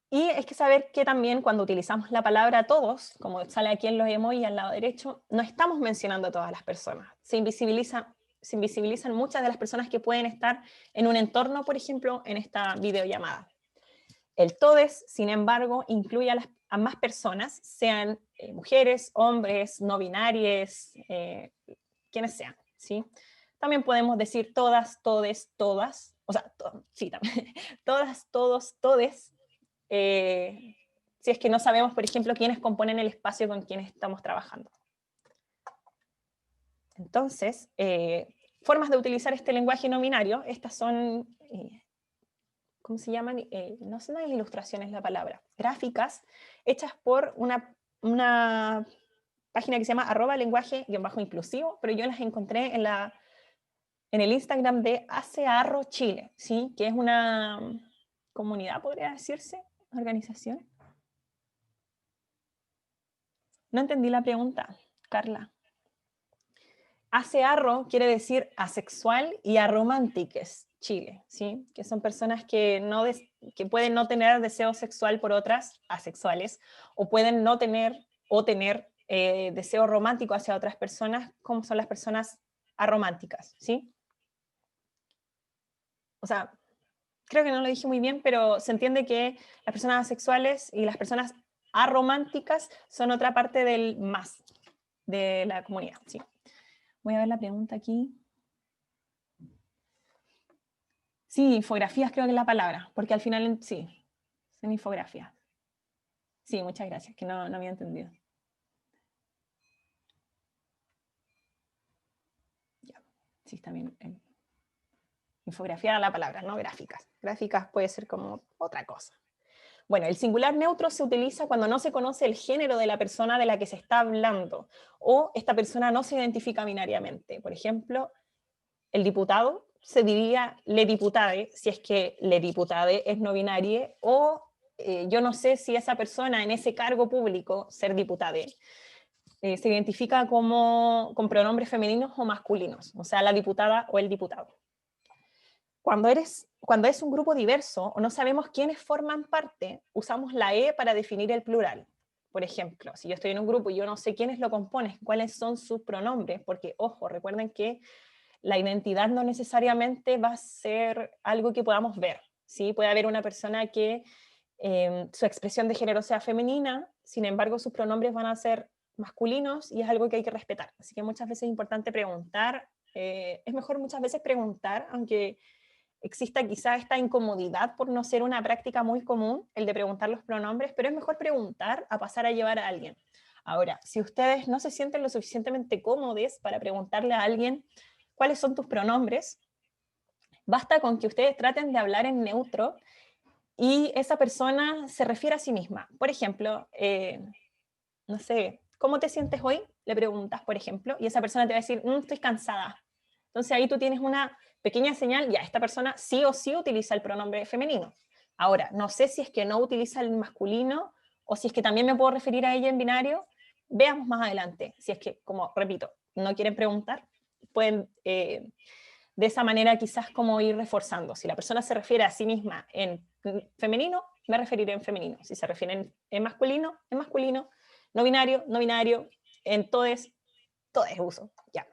Y es que saber que también cuando utilizamos la palabra todos, como sale aquí en los emojis al lado derecho, no estamos mencionando a todas las personas, se invisibilizan muchas de las personas que pueden estar en un entorno, por ejemplo, en esta videollamada. El todes, sin embargo, incluye a más personas, sean mujeres, hombres, no binarias, quienes sean, ¿sí? También podemos decir todas, todes, todas, o sea, sí, también, todas, todos, todes, si es que no sabemos, por ejemplo, quiénes componen el espacio con quienes estamos trabajando. Entonces, formas de utilizar este lenguaje no binario, estas son, ¿cómo se llaman? No son las ilustraciones la palabra, gráficas, hechas por una página que se llama @lenguaje_inclusivo, pero yo las encontré en el Instagram de Hacearro Chile, ¿sí? Que es una comunidad, podría decirse, organización. No entendí la pregunta, Carla. Asearro quiere decir asexual y aromántiques, Chile, ¿sí? Que son personas que pueden no tener deseo sexual por otras asexuales, o pueden no tener o tener deseo romántico hacia otras personas, como son las personas arománticas, ¿sí? O sea, creo que no lo dije muy bien, pero se entiende que las personas asexuales y las personas arománticas son otra parte del más de la comunidad, ¿sí? Voy a ver la pregunta aquí. Sí, infografías creo que es la palabra, porque al final sí, son infografías. Sí, muchas gracias, que no había entendido. Ya, sí, está bien. Infografía era la palabra, no gráficas. Gráficas puede ser como otra cosa. Bueno, el singular neutro se utiliza cuando no se conoce el género de la persona de la que se está hablando, o esta persona no se identifica binariamente. Por ejemplo, el diputado se diría le diputade, si es que le diputade es no binario, o yo no sé si esa persona en ese cargo público, ser diputade, se identifica con pronombres femeninos o masculinos, o sea, la diputada o el diputado. Cuando es un grupo diverso o no sabemos quiénes forman parte, usamos la E para definir el plural. Por ejemplo, si yo estoy en un grupo y yo no sé quiénes lo componen, cuáles son sus pronombres, porque, ojo, recuerden que la identidad no necesariamente va a ser algo que podamos ver, ¿sí? Puede haber una persona que su expresión de género sea femenina, sin embargo sus pronombres van a ser masculinos y es algo que hay que respetar. Así que muchas veces es importante preguntar, es mejor muchas veces preguntar, aunque exista quizá esta incomodidad por no ser una práctica muy común, el de preguntar los pronombres, pero es mejor preguntar a pasar a llevar a alguien. Ahora, si ustedes no se sienten lo suficientemente cómodos para preguntarle a alguien cuáles son tus pronombres, basta con que ustedes traten de hablar en neutro y esa persona se refiere a sí misma. Por ejemplo, no sé, ¿cómo te sientes hoy? Le preguntas, por ejemplo, y esa persona te va a decir, estoy cansada. Entonces ahí tú tienes una pequeña señal, ya, esta persona sí o sí utiliza el pronombre femenino. Ahora, no sé si es que no utiliza el masculino o si es que también me puedo referir a ella en binario. Veamos más adelante. Si es que, como repito, no quieren preguntar, pueden de esa manera quizás como ir reforzando. Si la persona se refiere a sí misma en femenino, me referiré en femenino. Si se refiere en masculino, no binario, en todes uso. Ya.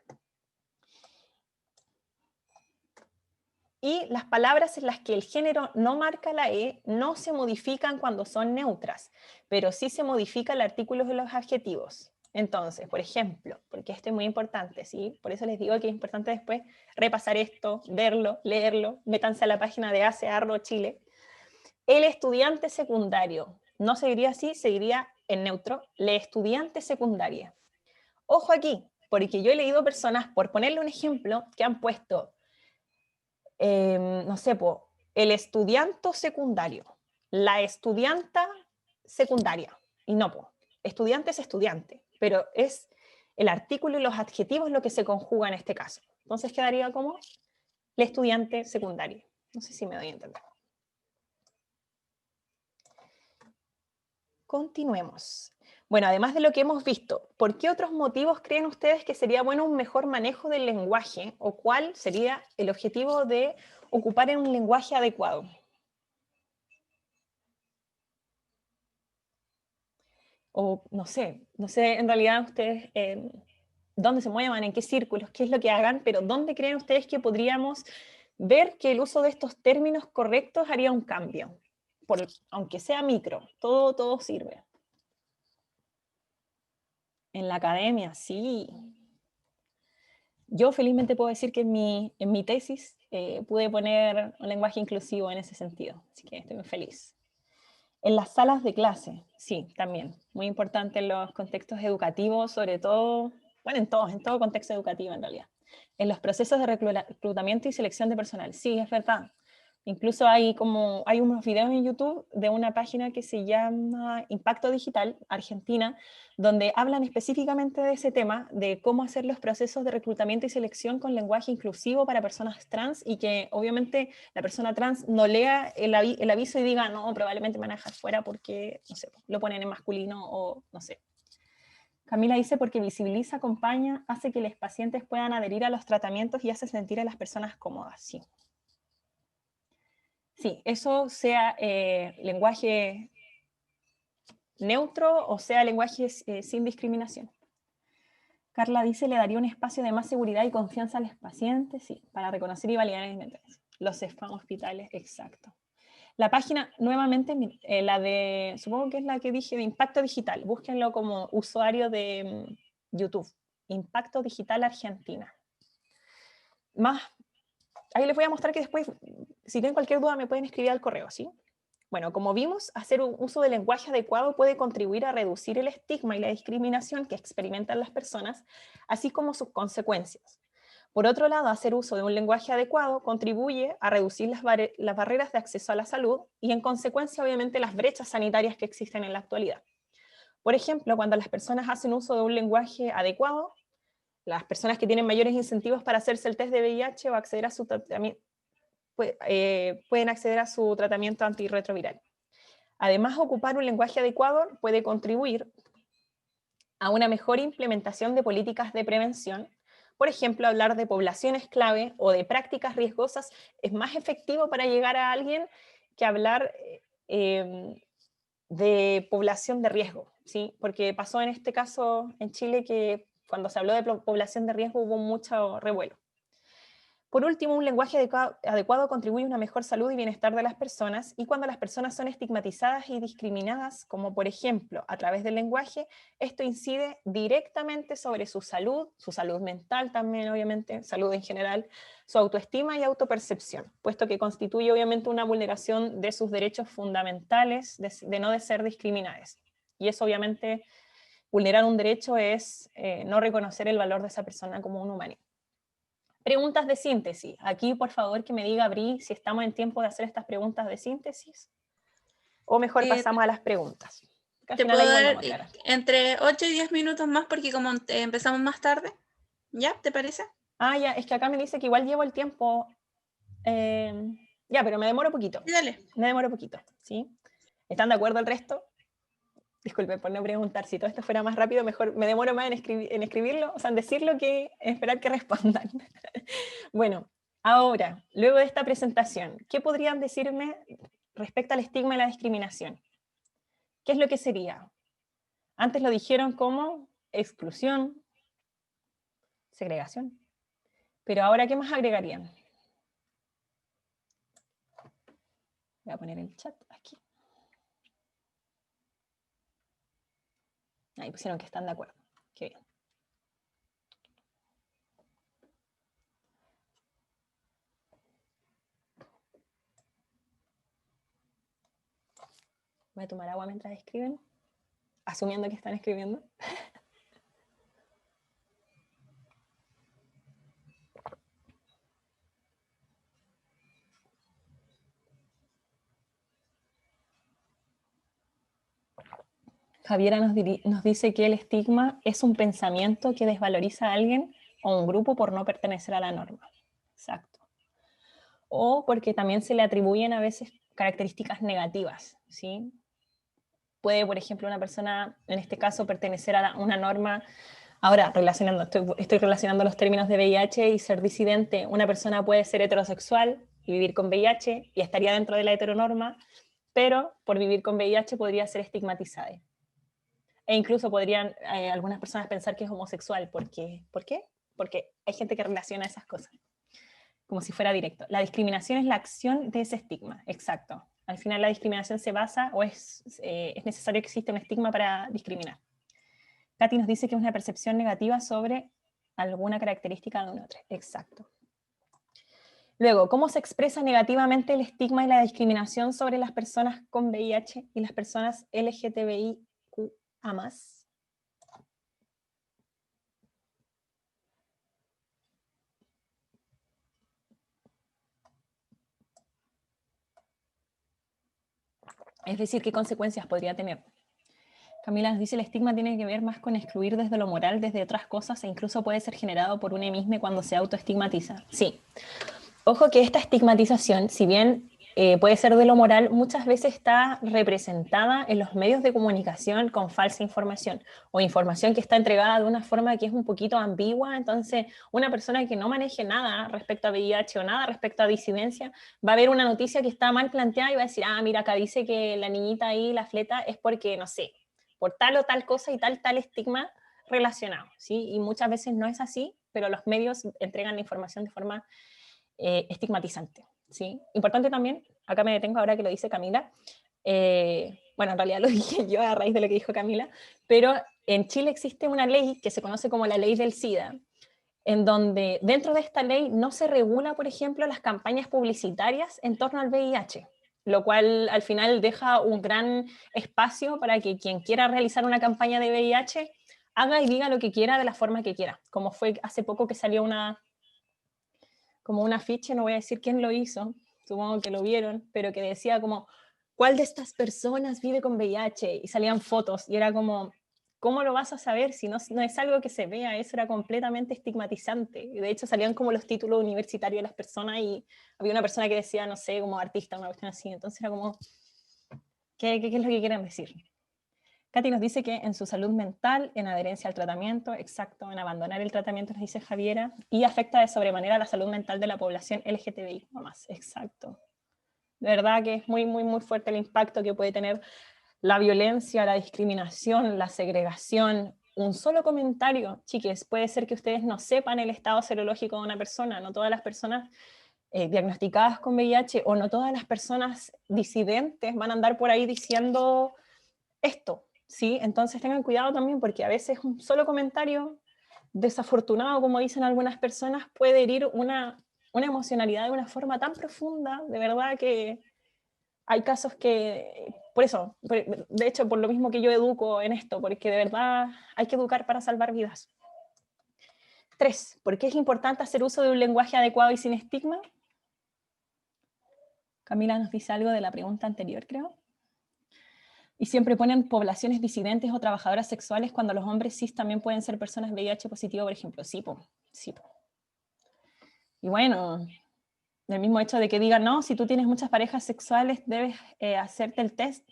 Y las palabras en las que el género no marca la E no se modifican cuando son neutras, pero sí se modifica el artículo de los adjetivos. Entonces, por ejemplo, porque esto es muy importante, ¿sí? Por eso les digo que es importante después repasar esto, verlo, leerlo, métanse a la página de ACEARRO Chile. El estudiante secundario, no seguiría así, seguiría en neutro, le estudiante secundaria. Ojo aquí, porque yo he leído personas, por ponerle un ejemplo, que han puesto no sé, el estudiante secundario, la estudianta secundaria, y no, estudiante es estudiante, pero es el artículo y los adjetivos lo que se conjuga en este caso. Entonces quedaría como el estudiante secundario. No sé si me doy a entender. Continuemos. Bueno, además de lo que hemos visto, ¿por qué otros motivos creen ustedes que sería bueno un mejor manejo del lenguaje o cuál sería el objetivo de ocupar en un lenguaje adecuado? O no sé en realidad ustedes dónde se muevan, en qué círculos, qué es lo que hagan, pero ¿dónde creen ustedes que podríamos ver que el uso de estos términos correctos haría un cambio? Aunque sea micro, todo sirve. En la academia, sí. Yo felizmente puedo decir que en mi tesis pude poner un lenguaje inclusivo en ese sentido, así que estoy muy feliz. En las salas de clase, sí, también. Muy importante en los contextos educativos, sobre todo, bueno, en todo contexto educativo en realidad. En los procesos de reclutamiento y selección de personal, sí, es verdad. Incluso hay unos videos en YouTube de una página que se llama Impacto Digital, Argentina, donde hablan específicamente de ese tema, de cómo hacer los procesos de reclutamiento y selección con lenguaje inclusivo para personas trans y que obviamente la persona trans no lea el aviso y diga, no, probablemente me van a dejar fuera porque, no sé, lo ponen en masculino o no sé. Camila dice, porque visibiliza, acompaña, hace que los pacientes puedan adherir a los tratamientos y hace sentir a las personas cómodas, sí. Sí, eso sea lenguaje neutro o sea lenguaje sin discriminación. Carla dice, le daría un espacio de más seguridad y confianza a los pacientes, sí, para reconocer y validar el inventario. Los spam hospitales, exacto. La página, nuevamente, la de, supongo que es la que dije, de Impacto Digital. Búsquenlo como usuario de YouTube. Impacto Digital Argentina. Más, ahí les voy a mostrar que después, si tienen cualquier duda, me pueden escribir al correo, ¿sí? Bueno, como vimos, hacer un uso del lenguaje adecuado puede contribuir a reducir el estigma y la discriminación que experimentan las personas, así como sus consecuencias. Por otro lado, hacer uso de un lenguaje adecuado contribuye a reducir las barreras de acceso a la salud y, en consecuencia, obviamente, las brechas sanitarias que existen en la actualidad. Por ejemplo, cuando las personas hacen uso de un lenguaje adecuado, las personas que tienen mayores incentivos para hacerse el test de VIH o acceder a su tratamiento, pueden acceder a su tratamiento antirretroviral. Además, ocupar un lenguaje adecuado puede contribuir a una mejor implementación de políticas de prevención. Por ejemplo, hablar de poblaciones clave o de prácticas riesgosas es más efectivo para llegar a alguien que hablar de población de riesgo, ¿sí? Porque pasó en este caso en Chile que cuando se habló de población de riesgo hubo mucho revuelo. Por último, un lenguaje adecuado contribuye a una mejor salud y bienestar de las personas, y cuando las personas son estigmatizadas y discriminadas, como por ejemplo a través del lenguaje, esto incide directamente sobre su salud mental también, obviamente, salud en general, su autoestima y autopercepción, puesto que constituye obviamente una vulneración de sus derechos fundamentales de no ser discriminadas. Y eso obviamente, vulnerar un derecho es no reconocer el valor de esa persona como un humano. Preguntas de síntesis. Aquí, por favor, que me diga Bri si estamos en tiempo de hacer estas preguntas de síntesis. O mejor pasamos a las preguntas. Te puedo dar entre 8 y 10 minutos más porque como empezamos más tarde. ¿Ya? ¿Te parece? Ah, ya, es que acá me dice que igual llevo el tiempo. Ya, pero me demoro poquito. Sí, dale. Me demoro poquito, ¿sí? ¿Están de acuerdo el resto? Disculpen por no preguntar, si todo esto fuera más rápido, mejor me demoro más en escribirlo, o sea, en decirlo que en esperar que respondan. Bueno, ahora, luego de esta presentación, ¿qué podrían decirme respecto al estigma y la discriminación? ¿Qué es lo que sería? Antes lo dijeron como exclusión, segregación, pero ahora, ¿qué más agregarían? Voy a poner el chat aquí. Ahí pusieron que están de acuerdo. Qué bien. Voy a tomar agua mientras escriben, asumiendo que están escribiendo. Javiera nos dice que el estigma es un pensamiento que desvaloriza a alguien o un grupo por no pertenecer a la norma. Exacto. O porque también se le atribuyen a veces características negativas, ¿sí? Puede, por ejemplo, una persona, en este caso, pertenecer a una norma. Ahora, estoy relacionando los términos de VIH y ser disidente. Una persona puede ser heterosexual y vivir con VIH y estaría dentro de la heteronorma, pero por vivir con VIH podría ser estigmatizada. E incluso podrían algunas personas pensar que es homosexual. ¿Por qué? Porque hay gente que relaciona esas cosas, como si fuera directo. La discriminación es la acción de ese estigma, exacto. Al final la discriminación se basa, o es necesario que exista un estigma para discriminar. Katy nos dice que es una percepción negativa sobre alguna característica de un otro, exacto. Luego, ¿cómo se expresa negativamente el estigma y la discriminación sobre las personas con VIH y las personas LGTBIQA+. Es decir, ¿qué consecuencias podría tener? Camila nos dice, el estigma tiene que ver más con excluir desde lo moral, desde otras cosas, e incluso puede ser generado por uno mismo cuando se autoestigmatiza. Sí. Ojo que esta estigmatización, si bien puede ser de lo moral, muchas veces está representada en los medios de comunicación con falsa información o información que está entregada de una forma que es un poquito ambigua. Entonces, una persona que no maneje nada respecto a VIH o nada respecto a disidencia, va a ver una noticia que está mal planteada y va a decir, ah, mira, acá dice que la niñita ahí, la fleta, es porque, no sé, por tal o tal cosa y tal estigma relacionado, ¿sí? Y muchas veces no es así, pero los medios entregan la información de forma estigmatizante, ¿sí? Importante también, acá me detengo ahora que lo dice Camila, bueno, en realidad lo dije yo a raíz de lo que dijo Camila, pero en Chile existe una ley que se conoce como la ley del SIDA, en donde dentro de esta ley no se regula, por ejemplo, las campañas publicitarias en torno al VIH, lo cual al final deja un gran espacio para que quien quiera realizar una campaña de VIH haga y diga lo que quiera de la forma que quiera, como fue hace poco que salió como un afiche, no voy a decir quién lo hizo, supongo que lo vieron, pero que decía como, ¿cuál de estas personas vive con VIH? Y salían fotos, y era como, ¿cómo lo vas a saber si no es algo que se vea? Eso era completamente estigmatizante. Y de hecho salían como los títulos universitarios de las personas, y había una persona que decía, no sé, como artista, una cuestión así. Entonces era como, ¿qué es lo que quieren decir? Katy nos dice que en su salud mental, en adherencia al tratamiento, exacto, en abandonar el tratamiento, nos dice Javiera, y afecta de sobremanera la salud mental de la población LGTBI+, exacto. De verdad que es muy, muy, muy fuerte el impacto que puede tener la violencia, la discriminación, la segregación. Un solo comentario, chiques, puede ser que ustedes no sepan el estado serológico de una persona, no todas las personas diagnosticadas con VIH o no todas las personas disidentes van a andar por ahí diciendo esto, ¿sí? Entonces tengan cuidado también porque a veces un solo comentario desafortunado, como dicen algunas personas, puede herir una emocionalidad de una forma tan profunda, de verdad que hay casos que, por eso, de hecho, por lo mismo que yo educo en esto, porque de verdad hay que educar para salvar vidas. 3, ¿por qué es importante hacer uso de un lenguaje adecuado y sin estigma? Camila nos dice algo de la pregunta anterior, creo. Y siempre ponen poblaciones disidentes o trabajadoras sexuales cuando los hombres cis también pueden ser personas VIH positivo, por ejemplo. Sí, po, sí, po. Y bueno, el mismo hecho de que digan, no, si tú tienes muchas parejas sexuales, debes hacerte el test,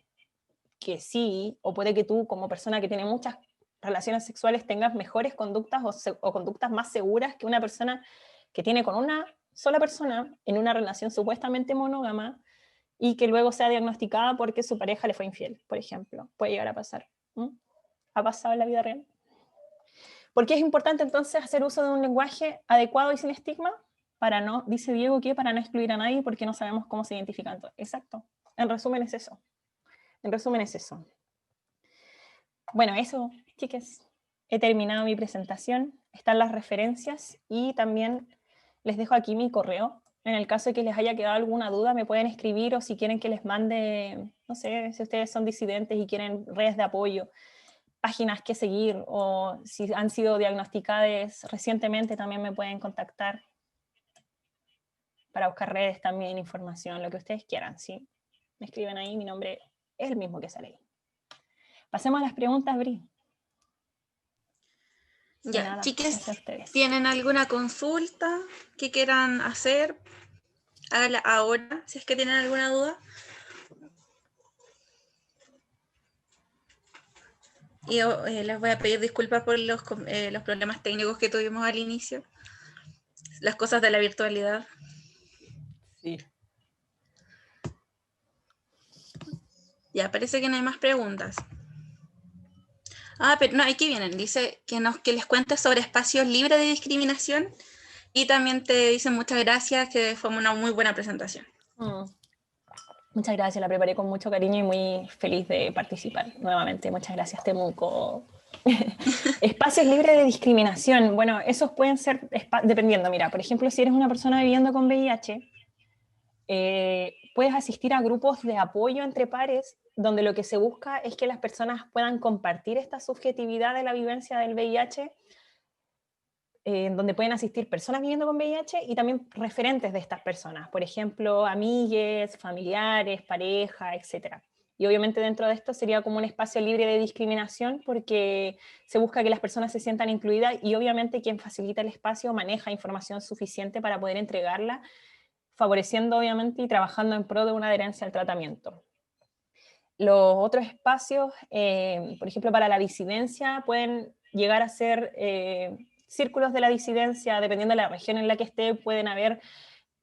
que sí, o puede que tú como persona que tiene muchas relaciones sexuales tengas mejores conductas o conductas más seguras que una persona que tiene con una sola persona en una relación supuestamente monógama y que luego sea diagnosticada porque su pareja le fue infiel, por ejemplo. Puede llegar a pasar. ¿Ha pasado en la vida real? ¿Por qué es importante entonces hacer uso de un lenguaje adecuado y sin estigma? Para no, dice Diego, que para no excluir a nadie porque no sabemos cómo se identifican. Exacto. En resumen es eso. En resumen es eso. Bueno, eso, chiques. He terminado mi presentación. Están las referencias y también les dejo aquí mi correo. En el caso de que les haya quedado alguna duda, me pueden escribir o si quieren que les mande, no sé, si ustedes son disidentes y quieren redes de apoyo, páginas que seguir o si han sido diagnosticadas recientemente también me pueden contactar para buscar redes también, información, lo que ustedes quieran, ¿sí? Me escriben ahí, mi nombre es el mismo que sale ahí. Pasemos a las preguntas, Bri. Ya, nada, chiques, ustedes. ¿tienen alguna consulta que quieran hacer? Háganla ahora, si es que tienen alguna duda. Y les voy a pedir disculpas por los problemas técnicos que tuvimos al inicio. Las cosas de la virtualidad. Sí. Ya, parece que no hay más preguntas. Pero no, aquí vienen. Dice que les cuentes sobre espacios libres de discriminación y también te dicen muchas gracias, que fue una muy buena presentación. Muchas gracias, la preparé con mucho cariño y muy feliz de participar nuevamente. Muchas gracias, Temuco. Espacios libres de discriminación. Bueno, esos pueden ser, dependiendo, mira, por ejemplo, si eres una persona viviendo con VIH, puedes asistir a grupos de apoyo entre pares, donde lo que se busca es que las personas puedan compartir esta subjetividad de la vivencia del VIH, donde pueden asistir personas viviendo con VIH y también referentes de estas personas, por ejemplo, amigues, familiares, pareja, etc. Y obviamente dentro de esto sería como un espacio libre de discriminación porque se busca que las personas se sientan incluidas y obviamente quien facilita el espacio maneja información suficiente para poder entregarla, favoreciendo obviamente y trabajando en pro de una adherencia al tratamiento. Los otros espacios, por ejemplo, para la disidencia, pueden llegar a ser círculos de la disidencia, dependiendo de la región en la que esté, pueden haber,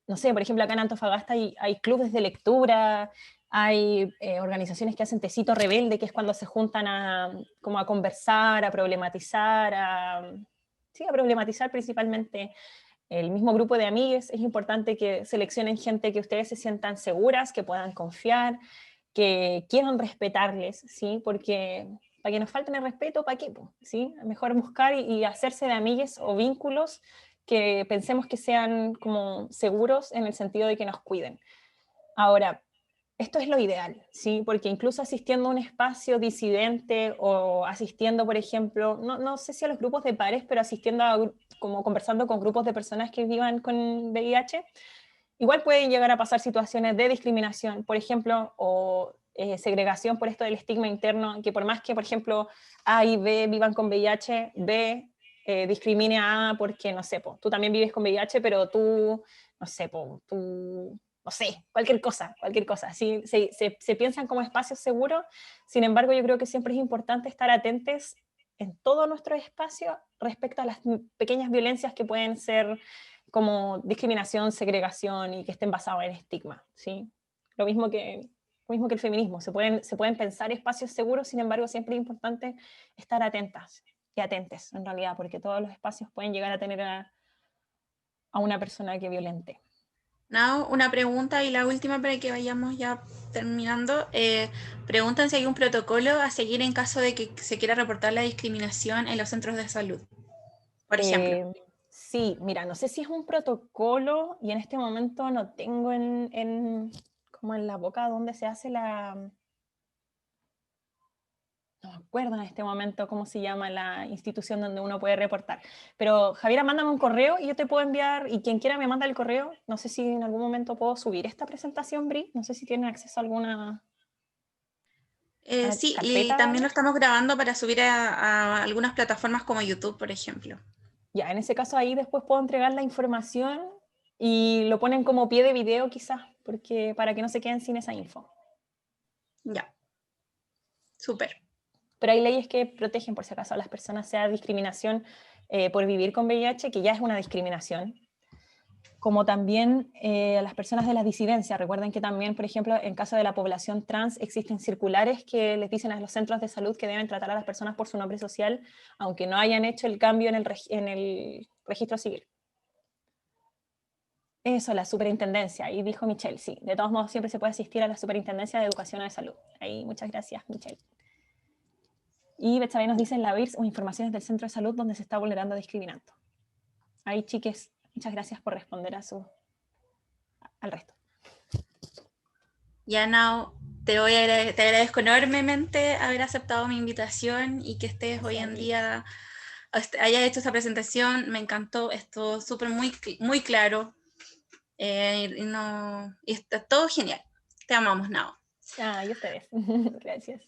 no sé, por ejemplo, acá en Antofagasta hay clubes de lectura, hay organizaciones que hacen tecito rebelde, que es cuando se juntan como a conversar, a problematizar, a problematizar principalmente. El mismo grupo de amigues, es importante que seleccionen gente que ustedes se sientan seguras, que puedan confiar, que quieran respetarles, ¿sí? Porque para que nos falten el respeto, ¿para qué? ¿Sí? Mejor buscar y hacerse de amigues o vínculos que pensemos que sean como seguros en el sentido de que nos cuiden. Ahora, esto es lo ideal, ¿sí? Porque incluso asistiendo a un espacio disidente o asistiendo, por ejemplo, no sé si a los grupos de pares, pero asistiendo como conversando con grupos de personas que vivan con VIH, igual pueden llegar a pasar situaciones de discriminación, por ejemplo, o segregación por esto del estigma interno, que por más que, por ejemplo, A y B vivan con VIH, B discrimine a A porque, no sé, tú también vives con VIH, pero tú, no sé, tú, no sé, cualquier cosa, ¿sí? Se piensan como espacios seguros, sin embargo, yo creo que siempre es importante estar atentos en todo nuestro espacio respecto a las pequeñas violencias que pueden ser como discriminación, segregación y que estén basados en estigma, ¿sí? Lo mismo que lo mismo que el feminismo, se pueden pensar espacios seguros, sin embargo siempre es importante estar atentas y atentes en realidad, porque todos los espacios pueden llegar a tener a una persona que violente. Now, una pregunta y la última para que vayamos ya terminando. Preguntan si hay un protocolo a seguir en caso de que se quiera reportar la discriminación en los centros de salud, por ejemplo. Sí, mira, no sé si es un protocolo y en este momento no tengo como en la boca donde se hace no me acuerdo en este momento cómo se llama la institución donde uno puede reportar. Pero Javiera, mándame un correo y yo te puedo enviar, y quien quiera me manda el correo. No sé si en algún momento puedo subir esta presentación, Bri. No sé si tienen acceso a alguna Sí, y carpeta. también lo estamos grabando para subir a algunas plataformas como YouTube, por ejemplo. Ya, en ese caso ahí después puedo entregar la información y lo ponen como pie de video quizás, porque para que no se queden sin esa info. Ya. Súper. Pero hay leyes que protegen, por si acaso, a las personas, sea discriminación por vivir con VIH, que ya es una discriminación, como también a las personas de las disidencias. Recuerden que también, por ejemplo, en caso de la población trans, existen circulares que les dicen a los centros de salud que deben tratar a las personas por su nombre social, aunque no hayan hecho el cambio en el registro civil. Eso, la superintendencia. Y dijo Michelle, sí, de todos modos siempre se puede asistir a la superintendencia de educación o de salud. Ahí, muchas gracias, Michelle. Y Betsabe nos dice en la VIRS o informaciones del centro de salud donde se está vulnerando o discriminando. Ahí, chiques, muchas gracias por responder al resto. Ya, Nao, te agradezco enormemente haber aceptado mi invitación y que estés hoy en día, hayas hecho esta presentación. Me encantó, esto súper muy claro. Y está todo genial. Te amamos, Nao. Y ustedes. Gracias.